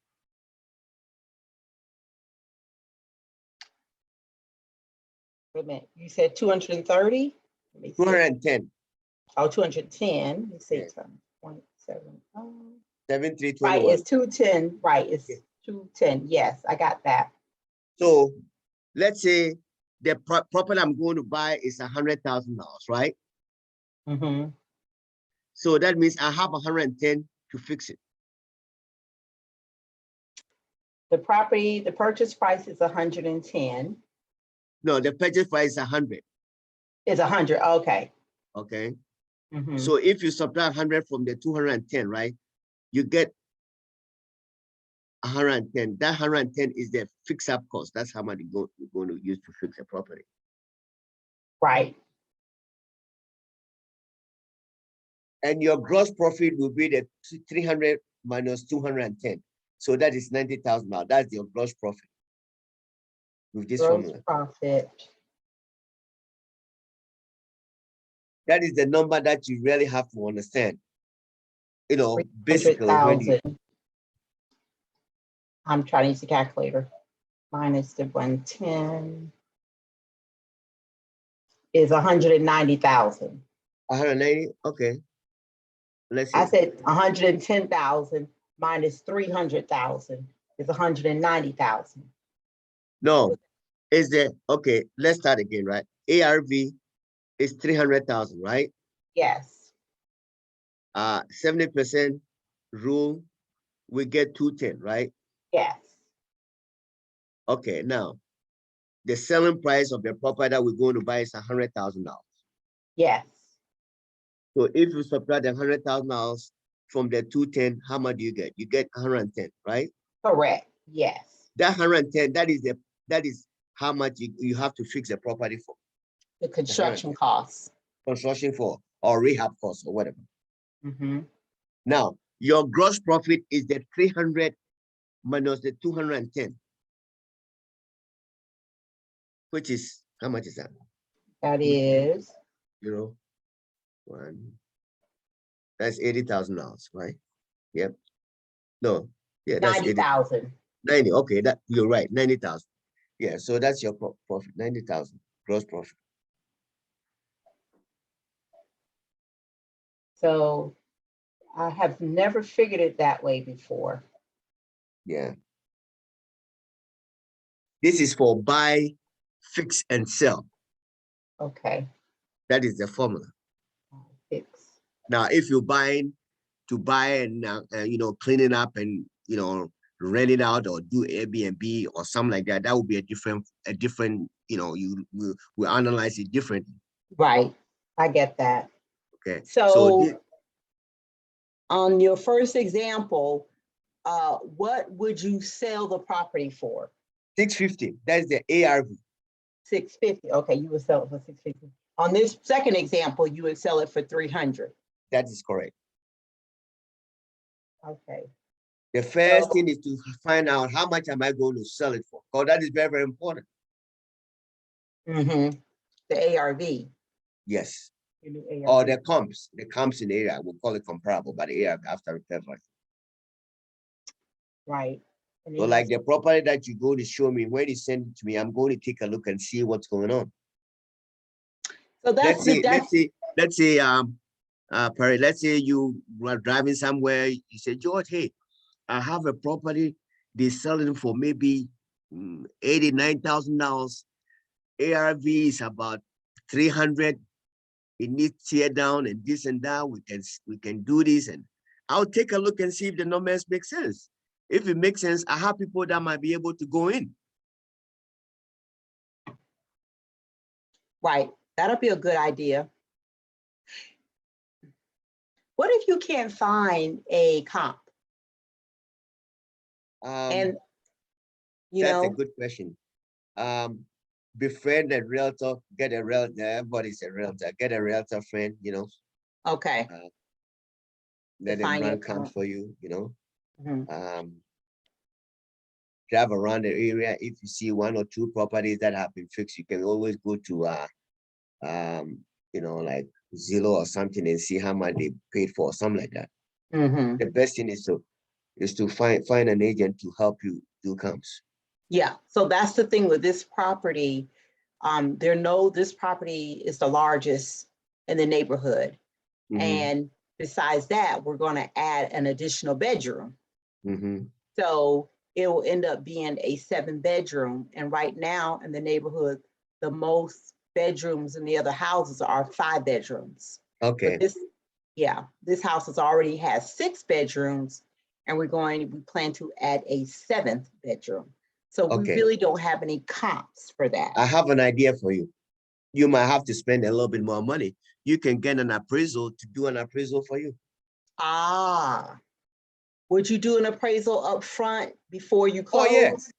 Speaker 2: Wait a minute, you said 230? Let me see.
Speaker 1: 210.
Speaker 2: Oh, 210. Let me see.
Speaker 1: Yeah.
Speaker 2: 0.7. Oh.
Speaker 1: 7321.
Speaker 2: Right, it's 210. Right, it's
Speaker 1: Yeah.
Speaker 2: 210. Yes, I got that.
Speaker 1: So let's say the property I'm going to buy is $100,000, right?
Speaker 2: Mm-hmm.
Speaker 1: So that means I have 110 to fix it.
Speaker 2: The property, the purchase price is 110.
Speaker 1: No, the purchase price is 100.
Speaker 2: Is 100. Okay.
Speaker 1: Okay.
Speaker 2: Mm-hmm.
Speaker 1: So if you subtract 100 from the 210, right, you get 110. That 110 is the fix-up cost. That's how much you're going to use to fix a property.
Speaker 2: Right.
Speaker 1: And your gross profit will be the 300 minus 210. So that is $90,000. That's your gross profit with this
Speaker 2: Gross
Speaker 1: formula.
Speaker 2: profit.
Speaker 1: That is the number that you really have to understand. You know, basically when you,
Speaker 2: I'm trying to use the calculator. Minus the 110 is 190,000.
Speaker 1: 190, okay. Let's see.
Speaker 2: I said 110,000 minus 300,000 is 190,000.
Speaker 1: No, is the, okay, let's start again, right? ARV is 300,000, right?
Speaker 2: Yes.
Speaker 1: 70% rule, we get 210, right?
Speaker 2: Yes.
Speaker 1: Okay, now the selling price of the property that we're going to buy is $100,000.
Speaker 2: Yes.
Speaker 1: So if you subtract the $100,000 from the 210, how much do you get? You get 110, right?
Speaker 2: Correct. Yes.
Speaker 1: That 110, that is how much you have to fix the property for.
Speaker 2: The construction costs.
Speaker 1: Construction for or rehab costs or whatever.
Speaker 2: Mm-hmm.
Speaker 1: Now, your gross profit is the 300 minus the 210, which is, how much is that?
Speaker 2: That is
Speaker 1: 0, 1. That's $80,000, right? Yep. No, yeah, that's
Speaker 2: 90,000.
Speaker 1: 90. Okay, that you're right, 90,000. Yeah, so that's your profit, 90,000 gross profit.
Speaker 2: So I have never figured it that way before.
Speaker 1: Yeah. This is for buy, fix, and sell.
Speaker 2: Okay.
Speaker 1: That is the formula.
Speaker 2: Fix.
Speaker 1: Now, if you're buying to buy and you know, clean it up and you know, rent it out or do Airbnb or something like that, that would be a different, you know, we analyze it differently.
Speaker 2: Right. I get that.
Speaker 1: Okay.
Speaker 2: So on your first example, what would you sell the property for?
Speaker 1: 650. That's the ARV.
Speaker 2: 650. Okay, you would sell it for 650. On this second example, you would sell it for 300.
Speaker 1: That is correct.
Speaker 2: Okay.
Speaker 1: The first thing is to find out how much am I going to sell it for, because that is very, very important.
Speaker 2: Mm-hmm. The ARV.
Speaker 1: Yes.
Speaker 2: ARV.
Speaker 1: Or the comps in the area, we'll call it comparable, but the ARV after repair.
Speaker 2: Right.
Speaker 1: So like the property that you go to show me, when you send it to me, I'm going to take a look and see what's going on.
Speaker 2: So that's
Speaker 1: let's say Perry, let's say you were driving somewhere, you say, George, hey, I have a property, they sell it for maybe $89,000. ARV is about 300. It needs tear down and this and that. We can do this, and I'll take a look and see if the numbers make sense. If it makes sense, I have people that might be able to go in.
Speaker 2: right. That'll be a good idea. What if you can't find a comp? And
Speaker 1: that's a good question. Befriend a realtor, get a realtor. Everybody's a realtor. Get a realtor friend, you know.
Speaker 2: Okay.
Speaker 1: Let them run comps for you, you know.
Speaker 2: Mm-hmm.
Speaker 1: Drive around the area. If you see 1 or 2 properties that have been fixed, you can always go to you know, like Zillow or something and see how much they paid for, something like that.
Speaker 2: Mm-hmm.
Speaker 1: The best thing is to find an agent to help you do comps.
Speaker 2: Yeah. So that's the thing with this property. This property is the largest in the neighborhood.
Speaker 1: Mhm,
Speaker 2: And besides that, we're going to add an additional bedroom.
Speaker 1: mhm.
Speaker 2: So it will end up being a 7-bedroom. And right now in the neighborhood, the most bedrooms in the other houses are 5 bedrooms. But
Speaker 1: Okay,
Speaker 2: this house already has 6 bedrooms, and we plan to add a 7th bedroom. So we
Speaker 1: okay.
Speaker 2: really don't have any comps for that.
Speaker 1: I have an idea for you. You might have to spend a little bit more money. You can get an appraisal to do an appraisal for you.
Speaker 2: Ah, would you do an appraisal up front before you
Speaker 1: Oh, yeah,
Speaker 2: close?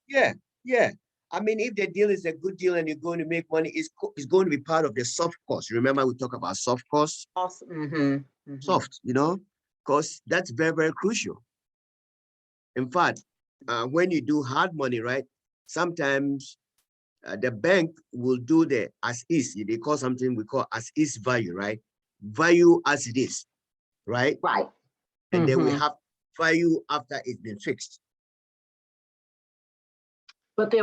Speaker 1: yeah. I mean, if the deal is a good deal and you're going to make money, it's going to be part of the soft cost. Remember, we talk about soft costs,
Speaker 2: Awesome. Mm-hmm.
Speaker 1: soft, because that's very, very crucial. In fact, when you do hard money, right, sometimes the bank will do the as is. They call something we call as is value, right? Value as it is, right?
Speaker 2: Right.
Speaker 1: And then we
Speaker 2: Mhm.
Speaker 1: have value after it's been fixed.
Speaker 2: But the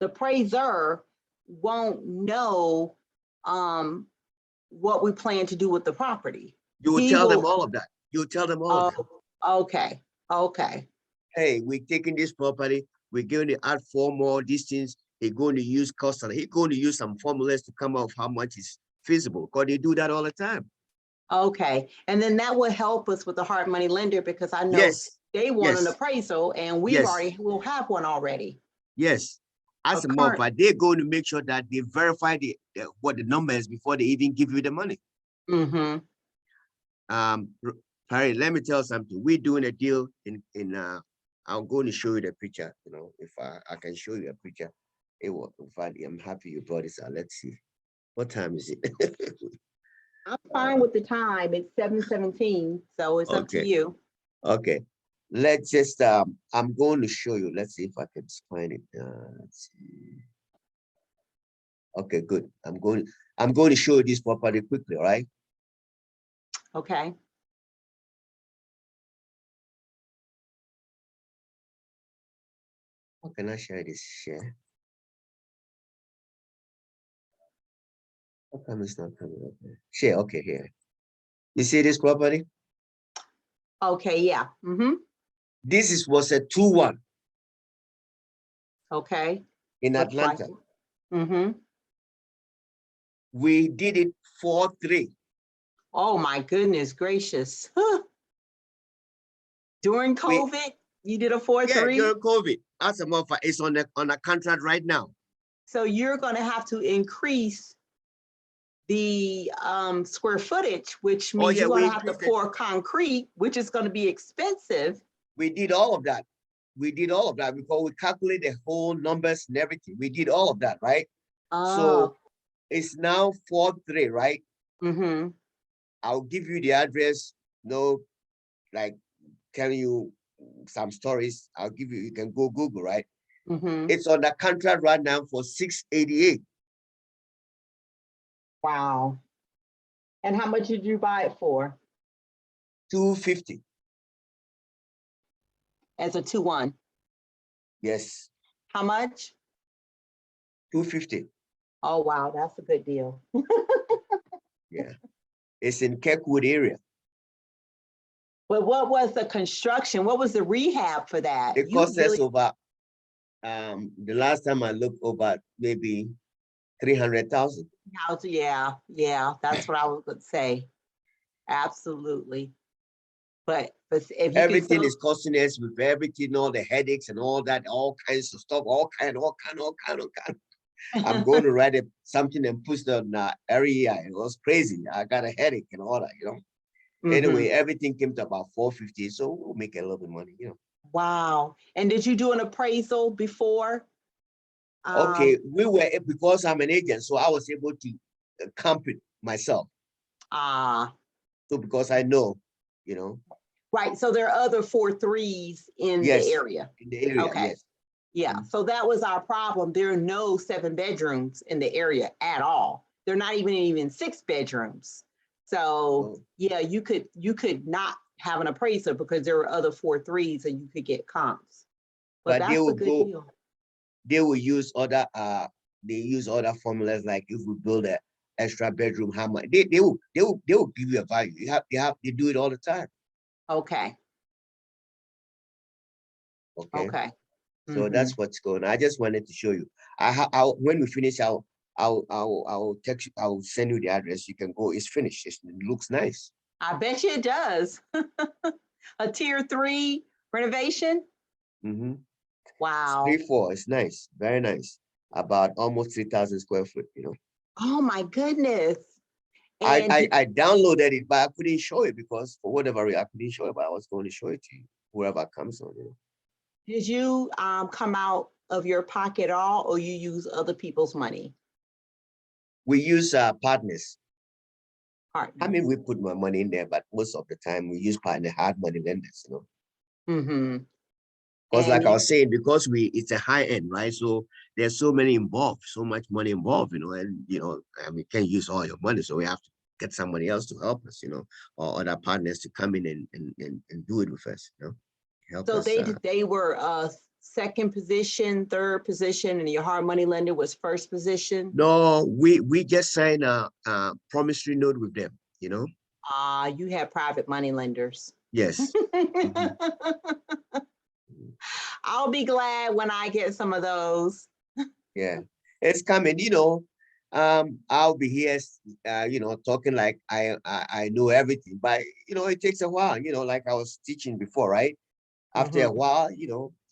Speaker 2: appraiser won't know what we plan to do with the property.
Speaker 1: You will
Speaker 2: He
Speaker 1: tell them
Speaker 2: will,
Speaker 1: all of that. You will tell them all of that.
Speaker 2: okay, okay.
Speaker 1: Hey, we're taking this property. We're going to add 4 more things. He's going to use cost. He's going to use some formulas to come up how much is feasible, because they do that all the time.
Speaker 2: Okay, and then that will help us with the hard money lender, because I know
Speaker 1: Yes,
Speaker 2: they want an
Speaker 1: yes,
Speaker 2: appraisal and
Speaker 1: yes,
Speaker 2: we'll have one already.
Speaker 1: yes.
Speaker 2: A
Speaker 1: As a matter of
Speaker 2: current,
Speaker 1: fact, they're going to make sure that they verify what the number is before they even give you the money.
Speaker 2: mm-hmm.
Speaker 1: Harry, let me tell you something. We're doing a deal I'm going to show you the picture. If I can show you a picture, it will. In fact, I'm happy you brought this out. Let's see. What time is it?
Speaker 2: I'm fine with the time. It's 7:17, so it's up to
Speaker 1: Okay,
Speaker 2: you.
Speaker 1: okay. Let's just I'm going to show you. Let's see if I can find it. Let's see. Okay, good. I'm going to show you this property quickly, all right?
Speaker 2: Okay.
Speaker 1: How can I share this? Share. How come it's not coming up here? Share, okay, here. You see this property?
Speaker 2: Okay, yeah. Mm-hmm.
Speaker 1: This was a 2-1
Speaker 2: Okay.
Speaker 1: in
Speaker 2: Looks like
Speaker 1: Atlanta.
Speaker 2: it. Mm-hmm.
Speaker 1: We did it 4-3.
Speaker 2: Oh my goodness gracious. During
Speaker 1: We
Speaker 2: COVID, you did a
Speaker 1: Yeah,
Speaker 2: 4-3.
Speaker 1: during COVID. As a matter of fact, it's on a contract right now.
Speaker 2: So you're going to have to increase the square footage, which
Speaker 1: Oh
Speaker 2: means
Speaker 1: yeah,
Speaker 2: you're going
Speaker 1: we
Speaker 2: to have to
Speaker 1: increased it.
Speaker 2: pour concrete, which is going to be expensive.
Speaker 1: We did all of that. We did all of that because we calculate the whole numbers and everything. We did all of that, right?
Speaker 2: Oh,
Speaker 1: So it's now 4-3, right?
Speaker 2: mm-hmm.
Speaker 1: I'll give you the address. No, like telling you some stories. I'll give you. You can go Google, right?
Speaker 2: Mm-hmm.
Speaker 1: It's on the contract right now for 688.
Speaker 2: Wow. And how much did you buy it for?
Speaker 1: 250.
Speaker 2: As a 2-1.
Speaker 1: Yes,
Speaker 2: How much?
Speaker 1: 250.
Speaker 2: Oh, wow. That's a good deal.
Speaker 1: Yeah, it's in Kirkwood area.
Speaker 2: But what was the construction? What was the rehab for that?
Speaker 1: It
Speaker 2: You
Speaker 1: cost us
Speaker 2: really,
Speaker 1: over the last time I looked, over maybe 300,000.
Speaker 2: yeah, that's what I was going to say. Absolutely. But if you can
Speaker 1: Everything
Speaker 2: sell,
Speaker 1: is costing us with everything, all the headaches and all that, all kinds of stuff, all kind. I'm going to write something and push it on REI. It was crazy. I got a headache and all that. Anyway,
Speaker 2: Mhm.
Speaker 1: everything came to about 450, so we'll make a little bit of money.
Speaker 2: Wow. And did you do an appraisal before?
Speaker 1: Okay, because I'm an agent, so I was able to comp it myself.
Speaker 2: Ah,
Speaker 1: So because I know, you know,
Speaker 2: right. So there are other 4-3s in the
Speaker 1: yes,
Speaker 2: area.
Speaker 1: in the area,
Speaker 2: Okay.
Speaker 1: yes.
Speaker 2: Yeah. So that was our problem. There are no 7 bedrooms in the area at all. They're not even 6 bedrooms. So
Speaker 1: Oh,
Speaker 2: yeah, you could not have an appraiser because there were other 4-3s and you could get comps. But
Speaker 1: but
Speaker 2: that's a good deal.
Speaker 1: they will use other they use other formulas like if we build a extra bedroom, how much they will give you a value. They do it all the time.
Speaker 2: Okay.
Speaker 1: Okay.
Speaker 2: Okay.
Speaker 1: So that's what's going on. I just wanted to show you. When we finish, I'll text you. I'll send you the address. You can go. It's finished. It looks nice.
Speaker 2: I bet you it does. A tier 3 renovation.
Speaker 1: Mm-hmm.
Speaker 2: Wow.
Speaker 1: 3-4. It's nice. Very nice. About almost 3,000 square foot.
Speaker 2: Oh my goodness. And
Speaker 1: I downloaded it, but I couldn't show it because for whatever reason I couldn't show it. But I was going to show it to you, whoever comes on.
Speaker 2: did you come out of your pocket at all, or you use other people's money?
Speaker 1: We use partners.
Speaker 2: Partners.
Speaker 1: I mean, we put my money in there, but most of the time we use partner hard money lenders.
Speaker 2: Mm-hmm.
Speaker 1: Because like I was saying, because it's a high end, right? So there's so many involved, so much money involved, and and we can't use all your money. So we have to get somebody else to help us, or other partners to come in and do it with us, help
Speaker 2: So
Speaker 1: us.
Speaker 2: they were second position, third position, and your hard money lender was first position?
Speaker 1: No, we just signed a promissory note with them,
Speaker 2: You have private money lenders.
Speaker 1: Yes. Mhm.
Speaker 2: I'll be glad when I get some of those.
Speaker 1: Yeah, it's coming, I'll be here, talking like I know everything, but it takes a while, like I was teaching before, right? After a while,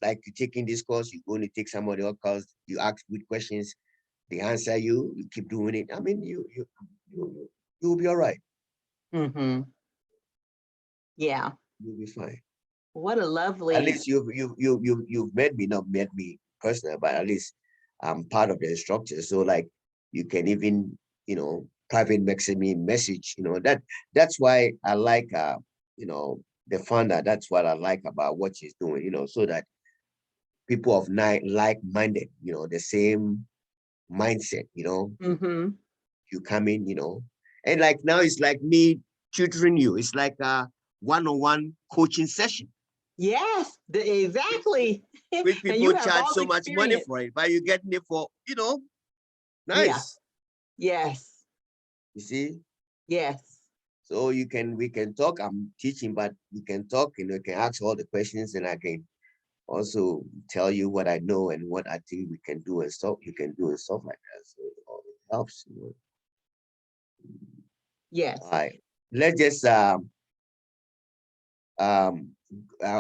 Speaker 1: like you're taking this course, you're going to take somebody else course, you ask good questions, they answer you, you keep doing it. I mean, you'll be all right.
Speaker 2: Mm-hmm. Yeah.
Speaker 1: You'll be fine.
Speaker 2: What a lovely.
Speaker 1: At least you've met me, not met me personally, but at least I'm part of the structure. So like you can even, private message, that's why I like the founder. That's what I like about what she's doing, so that people of like-minded, the same mindset,
Speaker 2: Mm-hmm.
Speaker 1: you come in, and like now it's like me tutoring you. It's like a one-on-one coaching session.
Speaker 2: Yes, exactly.
Speaker 1: Which
Speaker 2: And you
Speaker 1: people
Speaker 2: have
Speaker 1: charge
Speaker 2: all the
Speaker 1: so much money
Speaker 2: experience.
Speaker 1: for it, but you're getting it for,
Speaker 2: Yeah.
Speaker 1: nice.
Speaker 2: Yes.
Speaker 1: You see?
Speaker 2: Yes.
Speaker 1: So we can talk. I'm teaching, but we can talk, you can ask all the questions and I can also tell you what I know and what I think we can do and stuff you can do and stuff like that. So it helps,
Speaker 2: Yes.
Speaker 1: All right. Let's just I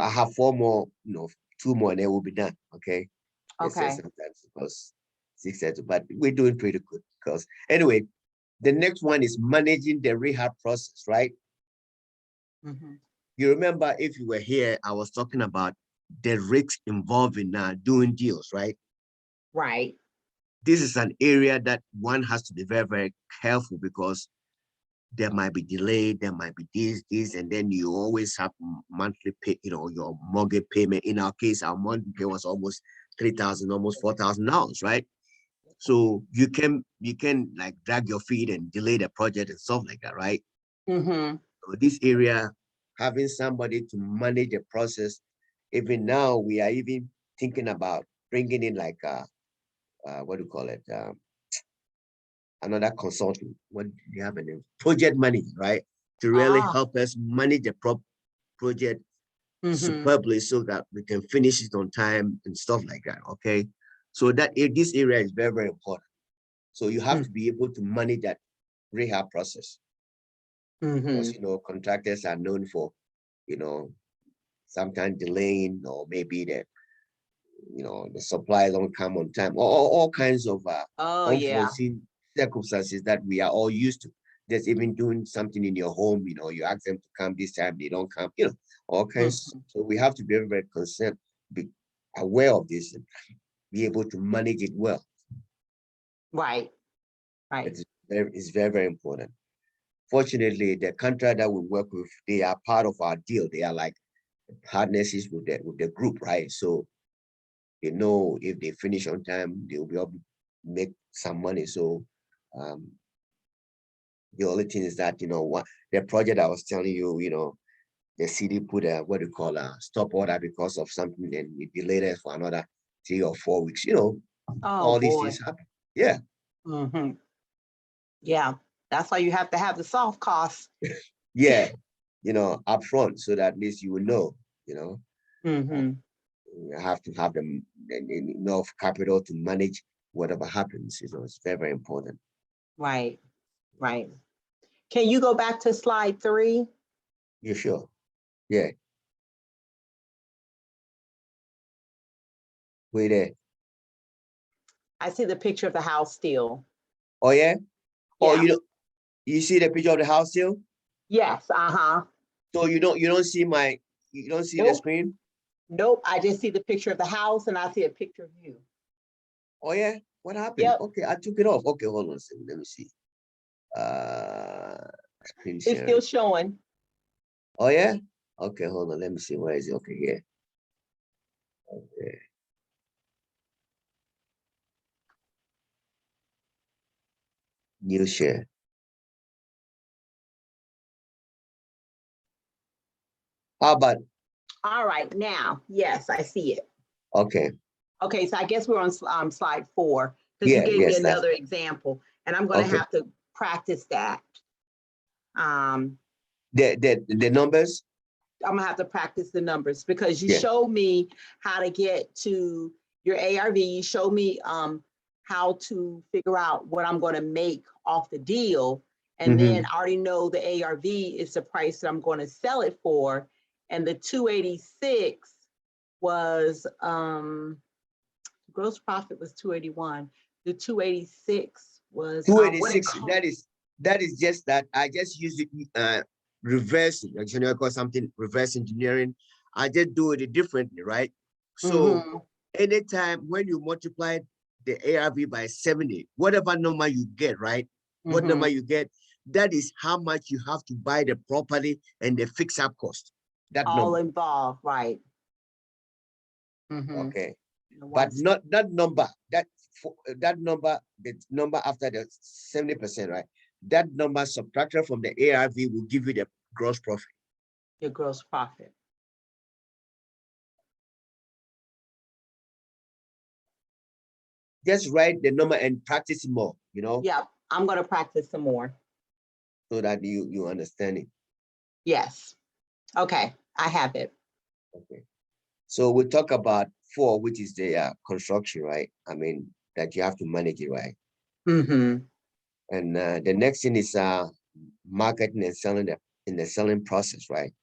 Speaker 1: have 4 more, 2 more and then we'll be done. Okay. They say
Speaker 2: Okay.
Speaker 1: sometimes because 6:30, but we're doing pretty good because anyway, the next one is managing the rehab process, right?
Speaker 2: Mm-hmm.
Speaker 1: You remember if you were here, I was talking about the risks involved in doing deals, right?
Speaker 2: Right.
Speaker 1: This is an area that one has to be very, very careful because there might be delay, there might be this, and then you always have monthly pay, your mortgage payment. In our case, our monthly pay was almost 3,000, almost $4,000, right? So you can like drag your feet and delay the project and stuff like that, right?
Speaker 2: Mm-hmm.
Speaker 1: So this area, having somebody to manage the process, even now we are even thinking about bringing in like what do you call it? Another consultant. What do you have a name? Project manager, right? To really help us manage the project superbly so that we can finish it on time and stuff like that. Okay. So that this area is very, very important. So you have to be able to manage that rehab process. Because contractors are known for, sometimes delaying or maybe the supply don't come on time, or all kinds of unforeseen circumstances that we are all used to. There's even doing something in your home, you ask them to come this time, they don't come, all kinds. So we have to be very, very concerned, be aware of this and be able to manage it well.
Speaker 2: Right. Right.
Speaker 1: It's very, very important. Fortunately, the contract that we work with, they are part of our deal. They are like partnerships with the group, right? So they know if they finish on time, they will be able to make some money. So the only thing is that, what the project I was telling you, the city put a what do you call a stop order because of something and it delayed it for another 3 or 4 weeks.
Speaker 2: Oh
Speaker 1: All these
Speaker 2: boy.
Speaker 1: things happen. Yeah.
Speaker 2: Mm-hmm. Yeah, that's why you have to have the soft costs.
Speaker 1: Yeah. Upfront, so that at least you will know,
Speaker 2: Mm-hmm.
Speaker 1: you have to have them enough capital to manage whatever happens. It's very, very important.
Speaker 2: Right, right. Can you go back to slide 3?
Speaker 1: You sure? Yeah. Wait there.
Speaker 2: I see the picture of the house still.
Speaker 1: Oh yeah. Oh,
Speaker 2: Yeah.
Speaker 1: you see the picture of the house still?
Speaker 2: Yes. Uh-huh.
Speaker 1: So you don't see the
Speaker 2: Nope.
Speaker 1: screen?
Speaker 2: Nope. I just see the picture of the house and I see a picture of you.
Speaker 1: Oh yeah. What happened?
Speaker 2: Yep.
Speaker 1: Okay, I took it off. Okay, hold on a second. Let me see. Uh, Screen
Speaker 2: It's still
Speaker 1: sharing.
Speaker 2: showing.
Speaker 1: Oh yeah. Okay, hold on. Let me see. Where is it? Okay, yeah. Okay. New share. How about?
Speaker 2: All right. Now, yes, I see it.
Speaker 1: Okay.
Speaker 2: Okay. So I guess we're on slide 4 because you
Speaker 1: Yeah.
Speaker 2: gave me
Speaker 1: Yes. That's
Speaker 2: another example and I'm going to
Speaker 1: okay.
Speaker 2: have to practice that.
Speaker 1: The numbers.
Speaker 2: I'm gonna have to practice the numbers because you
Speaker 1: Yeah.
Speaker 2: showed me how to get to your ARV. You showed me how to figure out what I'm going to make off the deal. And then I already know the ARV is the price that I'm going to sell it for. And the 286 was gross profit was 281. The 286 was what it
Speaker 1: 286.
Speaker 2: cost.
Speaker 1: That is just that I just use it reverse call something reverse engineering. I just do it differently, right? So
Speaker 2: Mm-hmm.
Speaker 1: anytime when you multiply the ARV by 70, whatever number you get, right? What
Speaker 2: Mm-hmm.
Speaker 1: number you get, that is how much you have to buy the property and the fix-up cost. That
Speaker 2: All
Speaker 1: number.
Speaker 2: involved, right? Mm-hmm.
Speaker 1: Okay. But
Speaker 2: Once.
Speaker 1: not that number, that number, the number after the 70%, right? That number subtracted from the ARV will give you the gross profit.
Speaker 2: Your gross profit.
Speaker 1: Just write the number and practice more,
Speaker 2: Yep, I'm going to practice some more.
Speaker 1: so that you understand it.
Speaker 2: Yes. Okay, I have it.
Speaker 1: Okay. So we talk about 4, which is the construction, right? I mean, that you have to manage it, right?
Speaker 2: Mm-hmm.
Speaker 1: And the next thing is marketing and selling in the selling process, right?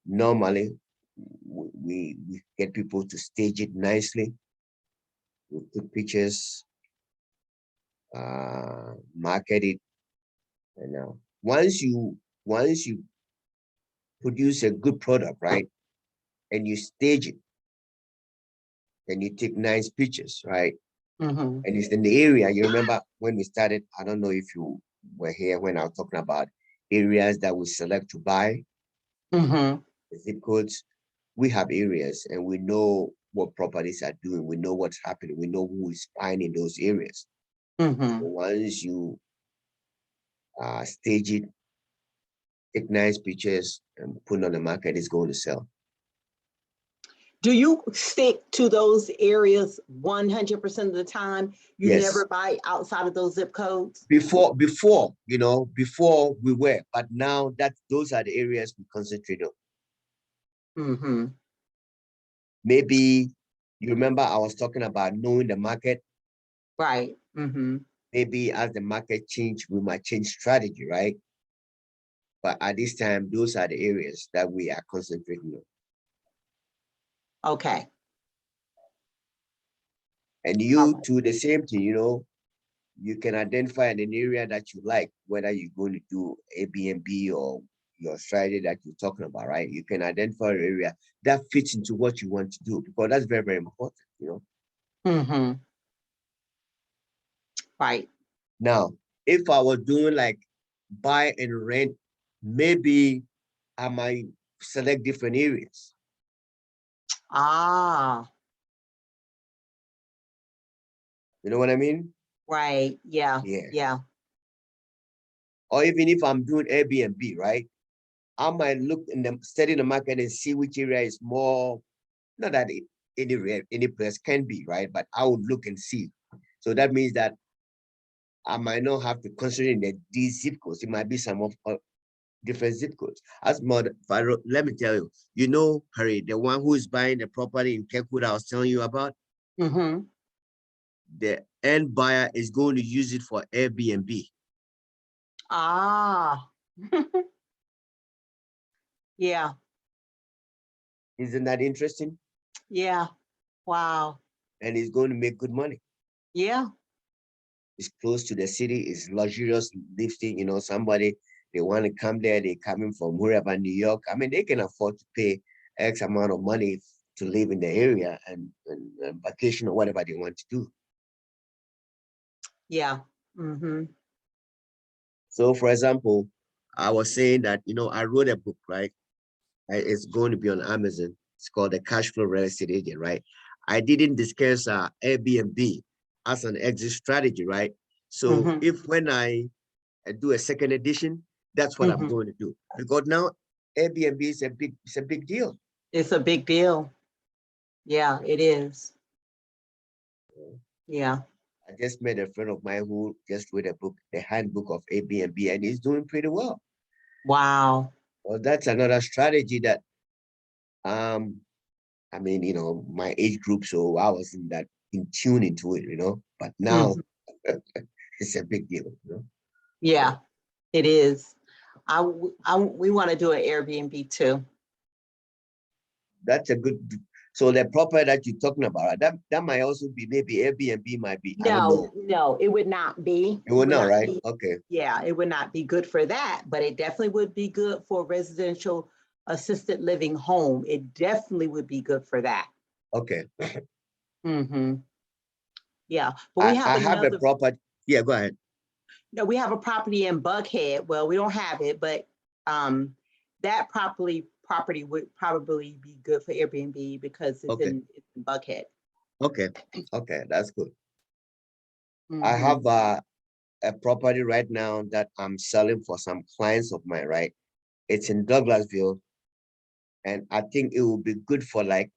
Speaker 1: Normally, we get people to stage it nicely. We put pictures, market it, and once you produce a good product, right, and you stage it, then you take nice pictures, right,
Speaker 2: Mm-hmm.
Speaker 1: and it's in the area. You remember when we started? I don't know if you were here when I was talking about areas that we select to buy,
Speaker 2: Mm-hmm.
Speaker 1: the zip codes. We have areas, and we know what properties are doing. We know what's happening. We know who is buying in those areas.
Speaker 2: Mm-hmm.
Speaker 1: So once you stage it, take nice pictures, and put it on the market, it's going to sell.
Speaker 2: Do you stick to those areas 100% of the time? You
Speaker 1: Yes.
Speaker 2: never buy outside of those zip codes?
Speaker 1: Before, before we were, but now that those are the areas we concentrate on.
Speaker 2: Mm-hmm.
Speaker 1: Maybe you remember I was talking about knowing the market.
Speaker 2: Right. Mm-hmm.
Speaker 1: Maybe as the market change, we might change strategy, right? But at this time, those are the areas that we are concentrating on.
Speaker 2: Okay.
Speaker 1: And
Speaker 2: All
Speaker 1: you
Speaker 2: right.
Speaker 1: do the same thing, you can identify an area that you like, whether you're going to do Airbnb or your strategy that you're talking about, right? You can identify an area that fits into what you want to do, because that's very, very important.
Speaker 2: Mm-hmm. Right.
Speaker 1: Now, if I was doing like buy and rent, maybe I might select different areas.
Speaker 2: Ah,
Speaker 1: You know what I mean?
Speaker 2: right. Yeah.
Speaker 1: Yeah.
Speaker 2: Yeah.
Speaker 1: Or even if I'm doing Airbnb, right? I might look in the study the market and see which area is more, not that any place can be, right? But I would look and see. So that means that I might not have to consider in these zip codes. It might be some of different zip codes. As mother, let me tell you, you know, Harry, the one who is buying the property in Kirkwood I was telling you about,
Speaker 2: Mm-hmm.
Speaker 1: the end buyer is going to use it for Airbnb.
Speaker 2: Ah. Yeah.
Speaker 1: Isn't that interesting?
Speaker 2: Yeah. Wow.
Speaker 1: And he's going to make good money.
Speaker 2: Yeah.
Speaker 1: It's close to the city, it's luxurious living, you know, somebody, they want to come there, they coming from wherever, New York. I mean, they can afford to pay X amount of money to live in the area and vacation or whatever they want to do.
Speaker 2: Yeah. Mm-hmm.
Speaker 1: So for example, I was saying that, you know, I wrote a book, right? It's going to be on Amazon. It's called The Cash Flow Real Estate Agent, right? I didn't discuss Airbnb as an exit strategy, right? So
Speaker 2: Mm-hmm.
Speaker 1: if when I do a second edition, that's what I'm
Speaker 2: Mm-hmm.
Speaker 1: going to do. Because now Airbnb is a big deal.
Speaker 2: It's a big deal. Yeah, it is. Yeah.
Speaker 1: I just met a friend of mine who just wrote a book, The Handbook of Airbnb, and he's doing pretty well.
Speaker 2: Wow.
Speaker 1: Well, that's another strategy that um I mean, you know, my age group, so I wasn't that in tune into it, you know. But now
Speaker 2: Mhm.
Speaker 1: it's a big deal, you know.
Speaker 2: Yeah, it is. We want to do an Airbnb too.
Speaker 1: That's a good. So the property that you're talking about, that might also be maybe Airbnb might be. I don't
Speaker 2: No,
Speaker 1: know.
Speaker 2: no, it would not be.
Speaker 1: It
Speaker 2: It
Speaker 1: will
Speaker 2: would
Speaker 1: not,
Speaker 2: not
Speaker 1: right?
Speaker 2: be.
Speaker 1: Okay.
Speaker 2: Yeah, it would not be good for that, but it definitely would be good for residential assisted living home. It definitely would be good for that.
Speaker 1: Okay.
Speaker 2: Mm-hmm. Yeah, but we have
Speaker 1: I have a
Speaker 2: another.
Speaker 1: property. Yeah, go ahead.
Speaker 2: No, we have a property in Buckhead. Well, we don't have it, but um, that property would probably be good for Airbnb because
Speaker 1: Okay.
Speaker 2: it's in Buckhead.
Speaker 1: Okay. Okay. That's good. I
Speaker 2: Mm-hmm.
Speaker 1: have a property right now that I'm selling for some clients of mine, right? It's in Douglasville, and I think it will be good for like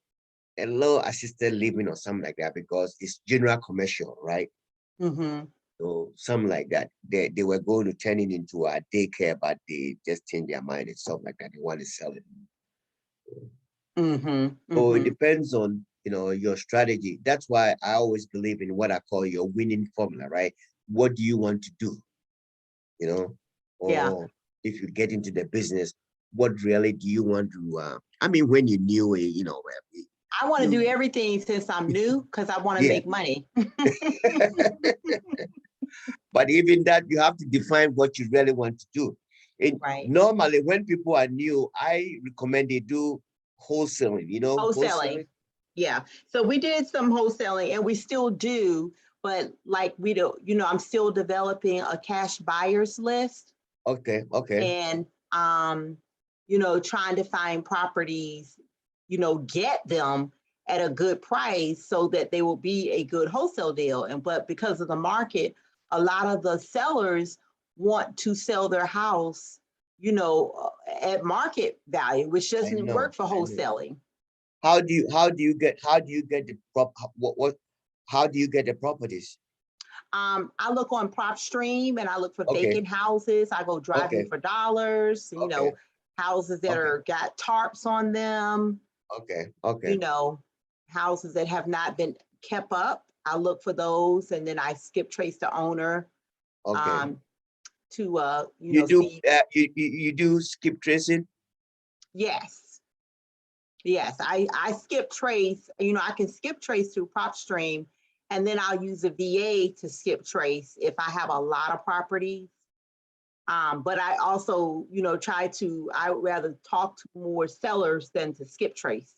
Speaker 1: a low assisted living or something like that because it's general commercial, right?
Speaker 2: Mm-hmm.
Speaker 1: So something like that. They were going to turn it into a daycare, but they just changed their mind and stuff like that. They want to sell it.
Speaker 2: Mm-hmm.
Speaker 1: So it
Speaker 2: Mm-hmm.
Speaker 1: depends on, you know, your strategy. That's why I always believe in what I call your winning formula, right? What do you want to do? You know,
Speaker 2: Yeah.
Speaker 1: or if you get into the business, what really do you want to I mean, when you knew it, you know,
Speaker 2: I want to do
Speaker 1: you
Speaker 2: everything since I'm new because I want to
Speaker 1: yeah.
Speaker 2: make money.
Speaker 1: But even that, you have to define what you really want to do. And
Speaker 2: Right.
Speaker 1: normally, when people are new, I recommend they do wholesaling. You know,
Speaker 2: Wholesaling.
Speaker 1: wholesaling.
Speaker 2: Yeah. So we did some wholesaling and we still do, but like we don't, I'm still developing a cash buyers list
Speaker 1: Okay, okay,
Speaker 2: and trying to find properties, get them at a good price so that they will be a good wholesale deal. And but because of the market, a lot of the sellers want to sell their house, at market value, which
Speaker 1: I
Speaker 2: doesn't
Speaker 1: know,
Speaker 2: work for
Speaker 1: I know.
Speaker 2: wholesaling.
Speaker 1: How do you get the what how do you get the properties?
Speaker 2: I look on PropStream and I look for
Speaker 1: Okay,
Speaker 2: vacant houses. I go driving
Speaker 1: okay,
Speaker 2: for dollars,
Speaker 1: okay,
Speaker 2: houses that
Speaker 1: okay,
Speaker 2: are got tarps on them,
Speaker 1: okay,
Speaker 2: you
Speaker 1: okay,
Speaker 2: know, houses that have not been kept up. I look for those and then I skip trace the owner
Speaker 1: okay.
Speaker 2: um, to
Speaker 1: You do
Speaker 2: see.
Speaker 1: you do skip tracing?
Speaker 2: Yes, yes. I skip trace, I can skip trace through PropStream and then I'll use a VA to skip trace if I have a lot of properties. But I also, I would rather talk to more sellers than to skip trace.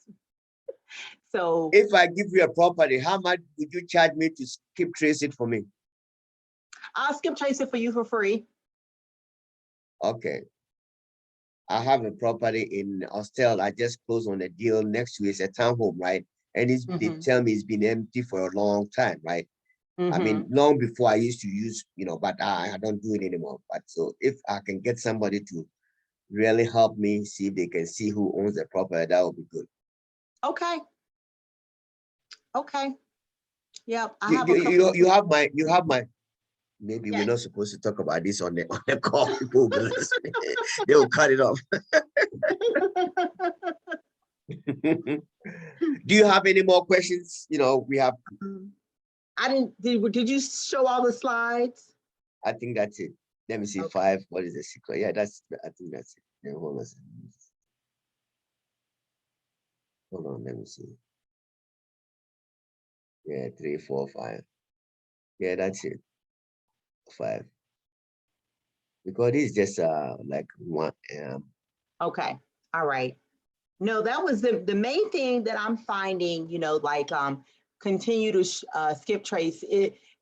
Speaker 2: So
Speaker 1: If I give you a property, how much would you charge me to skip trace it for me?
Speaker 2: I'll skip trace it for you for free.
Speaker 1: Okay. I have a property in Austell. I just closed on a deal next to it. It's a townhome, right? And they
Speaker 2: Mm-hmm.
Speaker 1: tell me it's been empty for a long time, right? I
Speaker 2: Mm-hmm.
Speaker 1: mean, long before I used to use, you know, but I don't do it anymore. But so if I can get somebody to really help me see if they can see who owns the property, that would be good.
Speaker 2: Okay. Okay. Yep. I
Speaker 1: You
Speaker 2: have a
Speaker 1: you
Speaker 2: couple
Speaker 1: you,
Speaker 2: of
Speaker 1: you have my Maybe we're
Speaker 2: Yes.
Speaker 1: not supposed to talk about this on the call. People will be listening. They will cut it off. Do you have any more questions? You know, we have.
Speaker 2: I didn't, did you show all the slides?
Speaker 1: I think that's it. Let me see.
Speaker 2: Okay.
Speaker 1: 5. What is the secret? Yeah, I think that's it. Yeah, hold on a second. Hold on, let me see. Yeah, 3, 4, 5. Yeah, that's it. 5. Because it's just like one.
Speaker 2: Okay. All right. No, that was the main thing that I'm finding, you know, like continue to skip trace.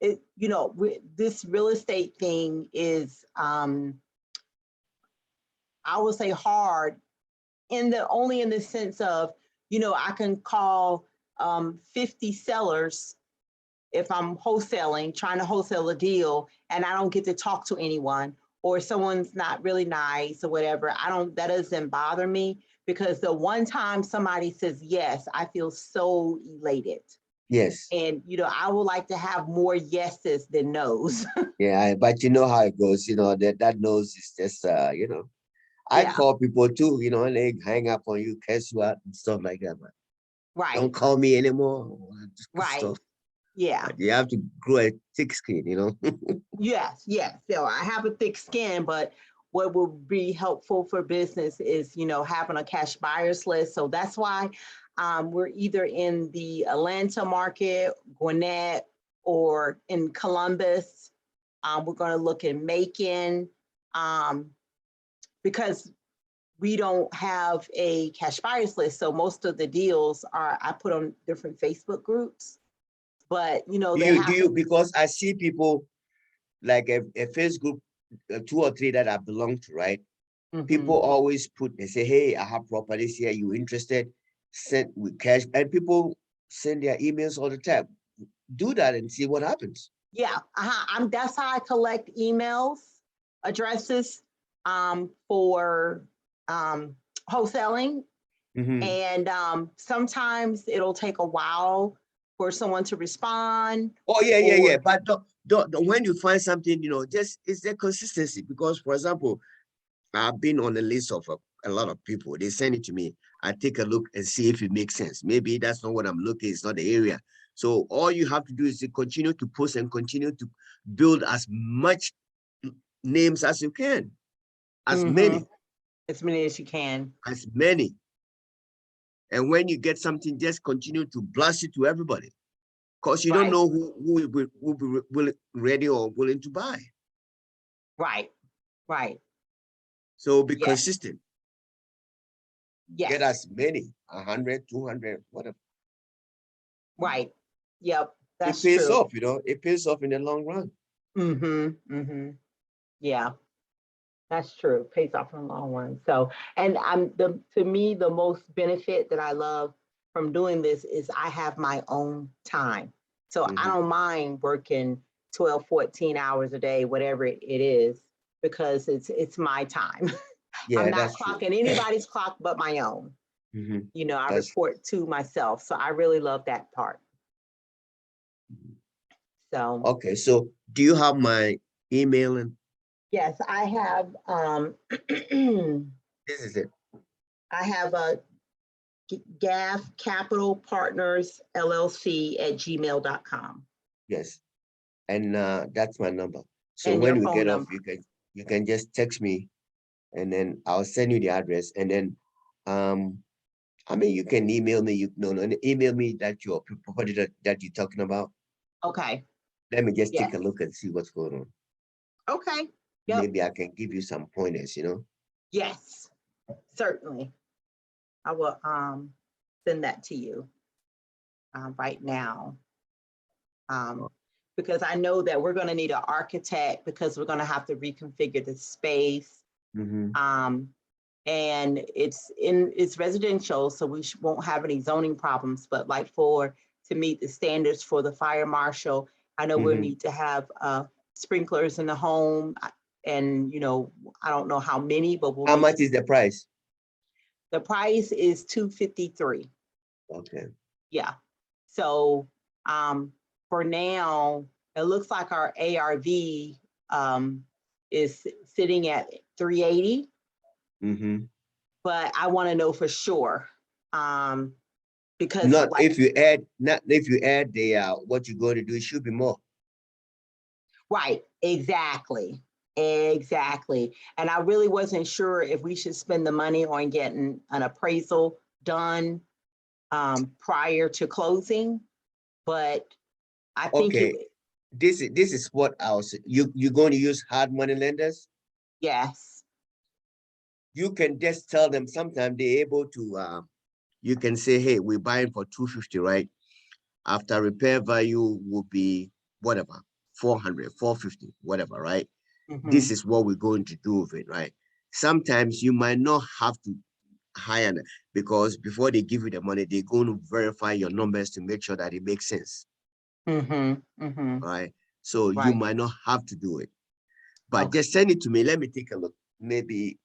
Speaker 2: You know, this real estate thing is, I would say hard only in the sense of, you know, I can call 50 sellers if I'm wholesaling, trying to wholesale a deal, and I don't get to talk to anyone, or someone's not really nice or whatever, that doesn't bother me, because the one time somebody says yes, I feel so elated.
Speaker 1: Yes.
Speaker 2: And, you know, I would like to have more yeses than nos.
Speaker 1: Yeah, but you know how it goes. You know, that nose is just, you know, I
Speaker 2: Yeah,
Speaker 1: call people too, you know, and they hang up on you, curse you out and stuff like that. But don't
Speaker 2: right,
Speaker 1: call me anymore. Just
Speaker 2: right.
Speaker 1: stuff.
Speaker 2: Yeah,
Speaker 1: But you have to grow a thick skin, you know.
Speaker 2: yes, yes. So I have a thick skin, but what will be helpful for business is, you know, having a cash buyers list. So that's why we're either in the Atlanta market, Gwinnett, or in Columbus. We're going to look in Macon, because we don't have a cash buyers list. So most of the deals I put on different Facebook groups, but you know,
Speaker 1: Do
Speaker 2: they
Speaker 1: you do
Speaker 2: have
Speaker 1: you
Speaker 2: to,
Speaker 1: because I see people like a Facebook, 2 or 3 that I belong to, right? People
Speaker 2: mhm.
Speaker 1: always they say, hey, I have properties here, you interested? Send with cash, and people send their emails all the time. Do that and see what happens.
Speaker 2: Yeah, that's how I collect emails, addresses, for wholesaling.
Speaker 1: Mhm.
Speaker 2: And sometimes it'll take a while for someone to respond,
Speaker 1: Oh yeah, yeah, yeah.
Speaker 2: or
Speaker 1: But when you find something, you know, just it's the consistency. Because, for example, I've been on the list of a lot of people. They send it to me. I take a look and see if it makes sense. Maybe that's not what I'm looking. It's not the area. So all you have to do is to continue to post and continue to build as much names as you can, as
Speaker 2: mhm,
Speaker 1: many,
Speaker 2: as many as you can.
Speaker 1: as many. And when you get something, just continue to blast it to everybody, because you don't
Speaker 2: Right,
Speaker 1: know who will be ready or willing to buy.
Speaker 2: right, right.
Speaker 1: So be
Speaker 2: Yes,
Speaker 1: consistent. Get
Speaker 2: yes,
Speaker 1: as many, 100, 200, whatever.
Speaker 2: right. Yep,
Speaker 1: It
Speaker 2: that's
Speaker 1: pays
Speaker 2: true.
Speaker 1: off, you know, it pays off in the long run.
Speaker 2: Mm-hmm. Mm-hmm. Yeah. That's true. Pays off in the long run. So, and to me, the most benefit that I love from doing this is I have my own time. So I
Speaker 1: Mhm.
Speaker 2: don't mind working 12, 14 hours a day, whatever it is, because it's my time. I'm
Speaker 1: Yeah,
Speaker 2: not
Speaker 1: that's true.
Speaker 2: clocking anybody's clock but my own.
Speaker 1: Mhm.
Speaker 2: You know, I
Speaker 1: That's
Speaker 2: report to myself. So I really love that part. So
Speaker 1: okay. So do you have my email? And
Speaker 2: yes, I have
Speaker 1: this is it.
Speaker 2: I have a GAF Capital Partners LLC at gmail.com.
Speaker 1: Yes. And that's my number. So
Speaker 2: And your
Speaker 1: when we
Speaker 2: phone
Speaker 1: get off,
Speaker 2: number.
Speaker 1: you can just text me, and then I'll send you the address. And then um I mean, you can email me. You no, no, email me that your property that you're talking about.
Speaker 2: Okay.
Speaker 1: Let me just take
Speaker 2: Yes.
Speaker 1: a look and see what's going on.
Speaker 2: Okay. Yep.
Speaker 1: Maybe I can give you some pointers, you know.
Speaker 2: Yes. Certainly. I will send that to you right now. Um, because I know that we're going to need an architect, because we're going to have to reconfigure the space.
Speaker 1: Mhm.
Speaker 2: Um, and it's residential, so we won't have any zoning problems. But like to meet the standards for the fire marshal, I know we'll
Speaker 1: Mhm.
Speaker 2: need to have sprinklers in the home, and you know, I don't know how many, but we'll
Speaker 1: How
Speaker 2: need
Speaker 1: much
Speaker 2: to.
Speaker 1: is the price?
Speaker 2: The price is $253.
Speaker 1: Okay.
Speaker 2: Yeah. So for now, It looks like our ARV is sitting at 380, but I want to know for sure. Because
Speaker 1: Not
Speaker 2: like,
Speaker 1: if you add, not if you add the what you're going to do, it should be more.
Speaker 2: right, exactly. Exactly. And I really wasn't sure if we should spend the money on getting an appraisal done prior to closing, but I think
Speaker 1: Okay, this is what I was. You're going to use hard money lenders.
Speaker 2: yes.
Speaker 1: You can just tell them sometimes they're able to. You can say, hey, we're buying for 250, right? After repair value will be whatever, 400, 450, whatever, right? This is what we're going to do with it, right? Sometimes you might not have to hire because before they give you the money, they're going to verify your numbers to make sure that it makes sense. Right. So you
Speaker 2: Right.
Speaker 1: might not have to do it, but
Speaker 2: Okay.
Speaker 1: just send it to me. Let me take a look. Maybe,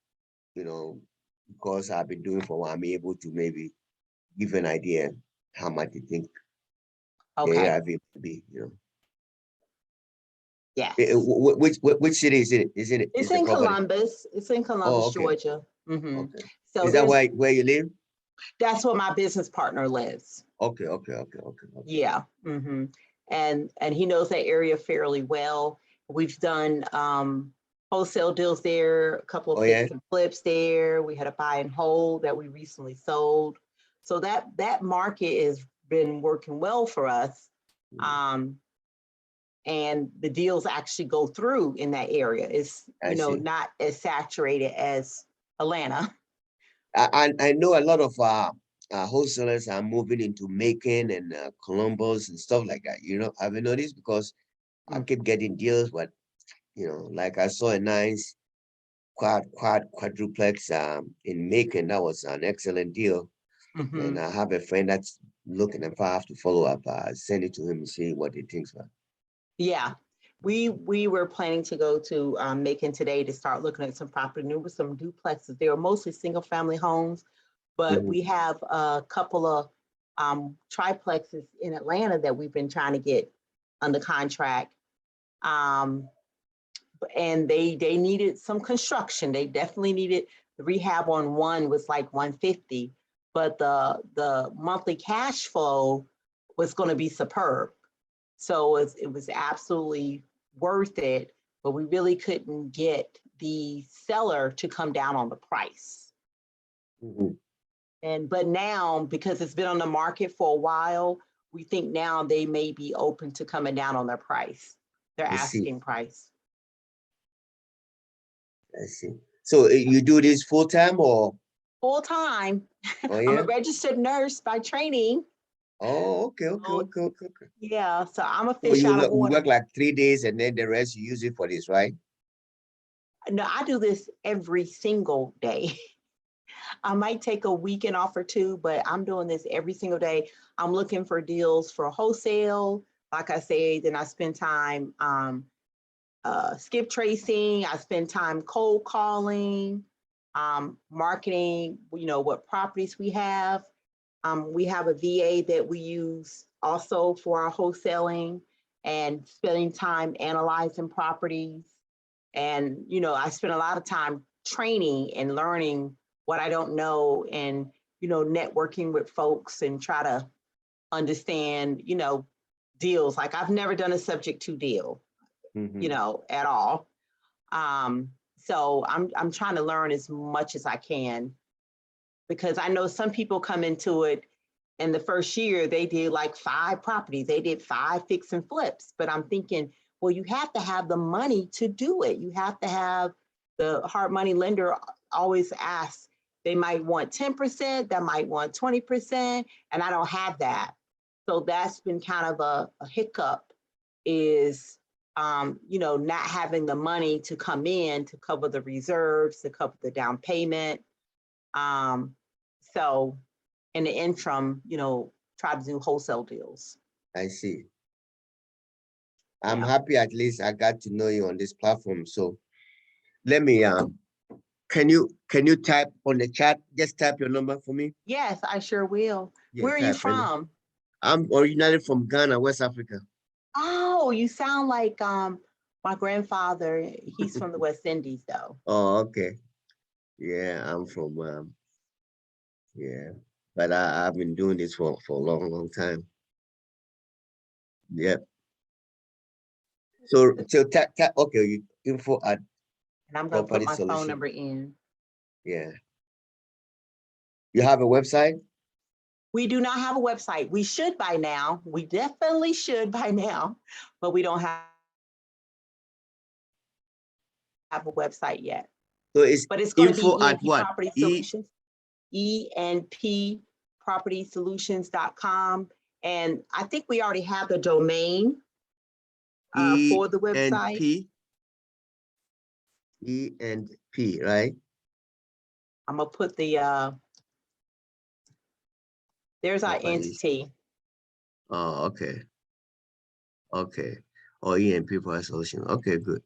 Speaker 1: because I've been doing for a while, I'm able to maybe give an idea how much you think
Speaker 2: Okay.
Speaker 1: ARV would be,
Speaker 2: Yes.
Speaker 1: Which city is it? Is it
Speaker 2: It's
Speaker 1: the
Speaker 2: in
Speaker 1: property?
Speaker 2: Columbus. It's in Columbus,
Speaker 1: Oh, okay.
Speaker 2: Georgia.
Speaker 1: Okay.
Speaker 2: So
Speaker 1: Is that
Speaker 2: there's
Speaker 1: where you live?
Speaker 2: that's where my business partner lives.
Speaker 1: Okay.
Speaker 2: Yeah. And he knows that area fairly well. We've done wholesale deals there, a couple of
Speaker 1: Oh, yeah.
Speaker 2: fix and flips there. We had a buy and hold that we recently sold. So that market has been working well for us. And the deals actually go through in that area. It's,
Speaker 1: I see.
Speaker 2: not as saturated as Atlanta.
Speaker 1: I know a lot of wholesalers are moving into Macon and Columbus and stuff like that. Have you noticed? Because I keep getting deals, but like I saw a nice quadruplex in Macon. That was an excellent deal. And I have a friend that's looking, if I have to follow up, send it to him and see what he thinks about.
Speaker 2: Yeah, we were planning to go to Macon today to start looking at some property. There were some duplexes. They were mostly single family homes, but we have a couple of triplexes in Atlanta that we've been trying to get under contract. And they needed some construction. They definitely needed the rehab on one was like 150, but the monthly cash flow was going to be superb. So it was absolutely worth it, but we really couldn't get the seller to come down on the price. But now, because it's been on the market for a while, we think now they may be open to coming down on their price, their asking price.
Speaker 1: I see. So you do this full time or?
Speaker 2: Full time.
Speaker 1: Oh,
Speaker 2: I'm a
Speaker 1: yeah.
Speaker 2: registered nurse by training.
Speaker 1: Oh, okay.
Speaker 2: Yeah, so I'm a
Speaker 1: So
Speaker 2: fish out of
Speaker 1: you
Speaker 2: water.
Speaker 1: work like 3 days and then the rest you use it for this, right?
Speaker 2: No, I do this every single day. I might take a weekend off or two, but I'm doing this every single day. I'm looking for deals for wholesale. Like I say, then I spend time skip tracing. I spend time cold calling, marketing, what properties we have. We have a VA that we use also for our wholesaling and spending time analyzing properties. And, I spend a lot of time training and learning what I don't know and, networking with folks and try to understand, deals. Like I've never done a subject to deal, at all. So I'm trying to learn as much as I can because I know some people come into it in the first year, they did like 5 properties, they did 5 fix and flips. But I'm thinking, well, you have to have the money to do it. You have to have the hard money lender always asks, they might want 10%, that might want 20%, and I don't have that. So that's been kind of a hiccup is, not having the money to come in to cover the reserves, to cover the down payment. So in the interim, try to do wholesale deals.
Speaker 1: I see. I'm happy at least I got to know you on this platform. So let me can you type on the chat? Just type your number for me.
Speaker 2: Yes, I sure will.
Speaker 1: Yeah,
Speaker 2: Where are you from?
Speaker 1: I'm originally from Ghana, West Africa.
Speaker 2: Oh, you sound like my grandfather. He's from the West Indies, though.
Speaker 1: Oh, okay. Yeah, I'm from yeah, but I've been doing this for a long, long time. Yeah. So okay, you info at
Speaker 2: And I'm gonna put
Speaker 1: property
Speaker 2: my phone
Speaker 1: solution.
Speaker 2: number in.
Speaker 1: Yeah. You have a website?
Speaker 2: We do not have a website. We should by now. We definitely should by now, but we don't have a website yet.
Speaker 1: So it's
Speaker 2: But it's going to be
Speaker 1: info at
Speaker 2: ENP
Speaker 1: what?
Speaker 2: Property Solutions, enppropertysolutions.com. And I think we already have the domain for the website.
Speaker 1: ENP, right?
Speaker 2: I'm gonna put the, there's our
Speaker 1: Properties.
Speaker 2: entity.
Speaker 1: Oh, okay. Okay. Or ENP property solution. Okay, good.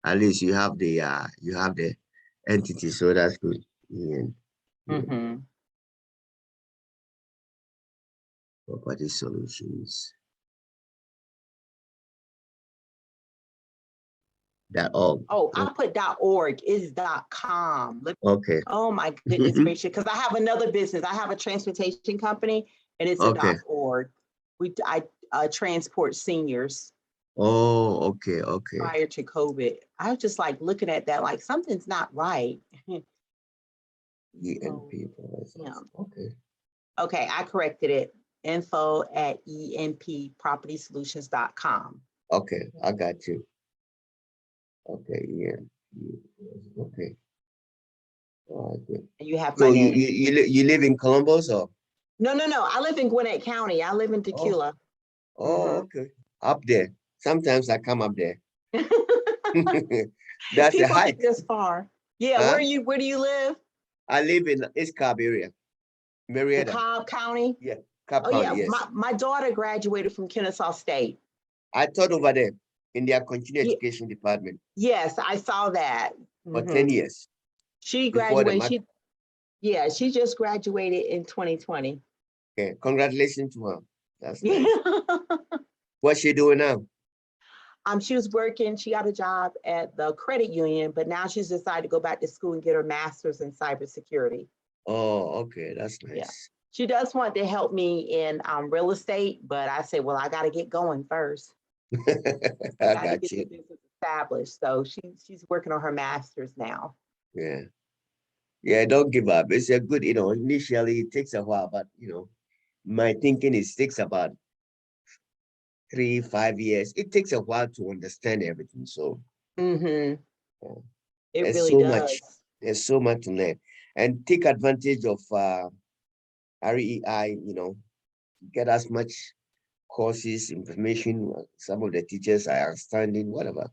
Speaker 1: At least you have the entity, so that's good.
Speaker 2: Mhm.
Speaker 1: Property solutions. That all.
Speaker 2: Oh, I put .org. It's .com.
Speaker 1: Okay.
Speaker 2: Oh my goodness gracious! Because I have another business. I have a transportation company, and it's a
Speaker 1: Okay.
Speaker 2: .org. I transport seniors
Speaker 1: Oh, okay, okay.
Speaker 2: prior to COVID. I was just like looking at that, like something's not right.
Speaker 1: ENP.
Speaker 2: Yeah.
Speaker 1: Okay.
Speaker 2: Okay, I corrected it. info@enppropertysolutions.com.
Speaker 1: Okay, I got you. Okay, yeah. Okay. All right, good.
Speaker 2: And you have my
Speaker 1: So
Speaker 2: name.
Speaker 1: you live in Columbus or?
Speaker 2: No. I live in Gwinnett County. I live in Tequila.
Speaker 1: Oh, okay. Up there. Sometimes I come up there. That's a
Speaker 2: People think
Speaker 1: hike.
Speaker 2: this far. Yeah,
Speaker 1: Huh?
Speaker 2: where do you live?
Speaker 1: I live in East Cobb area,
Speaker 2: The
Speaker 1: Marietta.
Speaker 2: Cobb County?
Speaker 1: Yeah, Cobb
Speaker 2: Oh yeah,
Speaker 1: County, yes.
Speaker 2: my daughter graduated from Kennesaw State.
Speaker 1: I taught over there in their continuing
Speaker 2: Ye-
Speaker 1: education department
Speaker 2: Yes, I saw that.
Speaker 1: for 10
Speaker 2: Mhm.
Speaker 1: years
Speaker 2: She
Speaker 1: before the
Speaker 2: graduated, she just graduated in 2020.
Speaker 1: okay. Congratulations to her. That's
Speaker 2: Yeah.
Speaker 1: nice. What's she doing now?
Speaker 2: She was working, she got a job at the credit union, but now she's decided to go back to school and get her master's in cybersecurity.
Speaker 1: Oh, okay, that's
Speaker 2: Yeah.
Speaker 1: nice.
Speaker 2: She does want to help me in real estate, but I say, well, I got to get going first.
Speaker 1: I
Speaker 2: Got to
Speaker 1: got
Speaker 2: get the
Speaker 1: you.
Speaker 2: business established. So she's working on her master's now.
Speaker 1: Yeah. Yeah, don't give up. It's a good, initially it takes a while, but my thinking is takes about 3, 5 years. It takes a while to understand everything. So
Speaker 2: Mm-hmm.
Speaker 1: yeah,
Speaker 2: It
Speaker 1: there's
Speaker 2: really
Speaker 1: so much,
Speaker 2: does.
Speaker 1: there's so much to learn. And take advantage of REI, get as much courses, information. Some of the teachers are outstanding, whatever.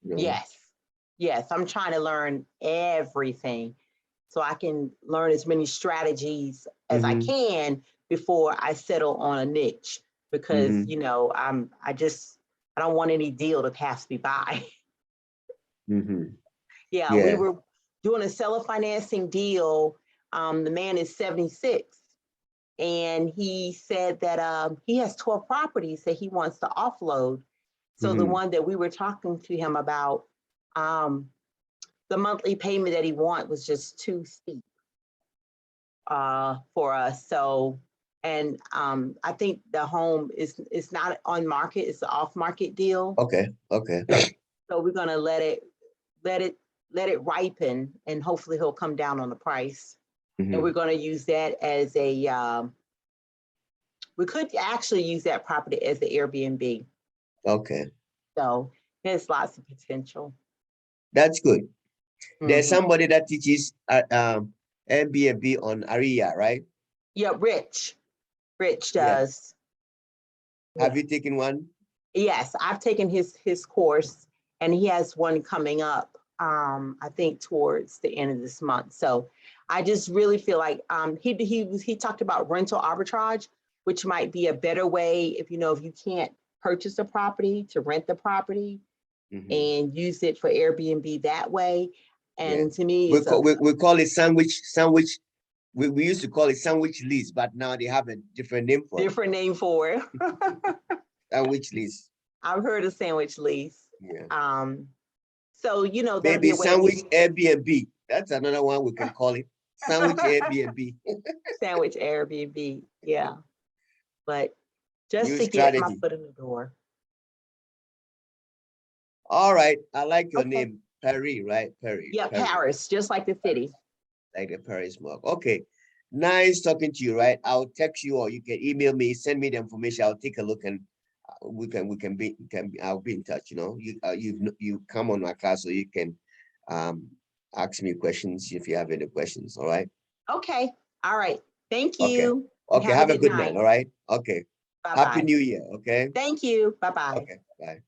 Speaker 2: Yes. Yes. I'm trying to learn everything so I can learn as many strategies as I
Speaker 1: Mm-hmm,
Speaker 2: can before I settle on a niche because,
Speaker 1: mm-hmm,
Speaker 2: I don't want any deal to pass me by.
Speaker 1: mm-hmm.
Speaker 2: Yeah, we
Speaker 1: Yeah.
Speaker 2: were doing a seller financing deal. The man is 76 and he said that he has 12 properties that he wants to offload. So the
Speaker 1: Mm-hmm.
Speaker 2: one that we were talking to him about, um, the monthly payment that he want was just too steep for us. So, and I think the home is not on market; it's an off market deal.
Speaker 1: Okay. Okay.
Speaker 2: So we're gonna let it let it ripen, and hopefully he'll come down on the price. And
Speaker 1: Mm-hmm.
Speaker 2: we're gonna use that as a we could actually use that property as the Airbnb.
Speaker 1: Okay.
Speaker 2: So there's lots of potential.
Speaker 1: That's good. There's
Speaker 2: Mhm.
Speaker 1: somebody that teaches Airbnb on REI, right?
Speaker 2: Yeah, Rich
Speaker 1: Yeah.
Speaker 2: does.
Speaker 1: Have
Speaker 2: Yeah.
Speaker 1: you taken one?
Speaker 2: Yes, I've taken his course, and he has one coming up. I think towards the end of this month. So I just really feel like he talked about rental arbitrage, which might be a better way if if you can't purchase a property to rent the property
Speaker 1: Mm-hmm.
Speaker 2: and use it for Airbnb that way.
Speaker 1: Yeah.
Speaker 2: And to me,
Speaker 1: We
Speaker 2: it's a
Speaker 1: call we call it sandwich. We used to call it sandwich lease, but now they have a different name for it.
Speaker 2: different name for it.
Speaker 1: Sandwich list.
Speaker 2: I've heard of sandwich lease.
Speaker 1: Yeah.
Speaker 2: So, you know, that'll be
Speaker 1: Maybe
Speaker 2: a way to
Speaker 1: sandwich Airbnb. That's another one we can call it. Sandwich Airbnb.
Speaker 2: sandwich Airbnb. Yeah. But just
Speaker 1: New
Speaker 2: to get my
Speaker 1: strategy.
Speaker 2: foot in the door.
Speaker 1: All right. I like your
Speaker 2: Okay.
Speaker 1: name. Perry, right? Perry.
Speaker 2: Yeah,
Speaker 1: Perry.
Speaker 2: Paris, just like the city.
Speaker 1: Like a Paris mug. Okay. Nice talking to you, right? I'll text you or you can email me, send me the information. I'll take a look and I'll be in touch. You know, you come on my class so you can ask me questions if you have any questions. All right.
Speaker 2: Okay. All right. Thank
Speaker 1: Okay.
Speaker 2: you. And
Speaker 1: Okay.
Speaker 2: have a
Speaker 1: Have a
Speaker 2: good
Speaker 1: good night.
Speaker 2: night.
Speaker 1: All right. Okay. Happy
Speaker 2: Bye-bye.
Speaker 1: New Year. Okay.
Speaker 2: Thank you. Bye-bye.
Speaker 1: Okay. Bye.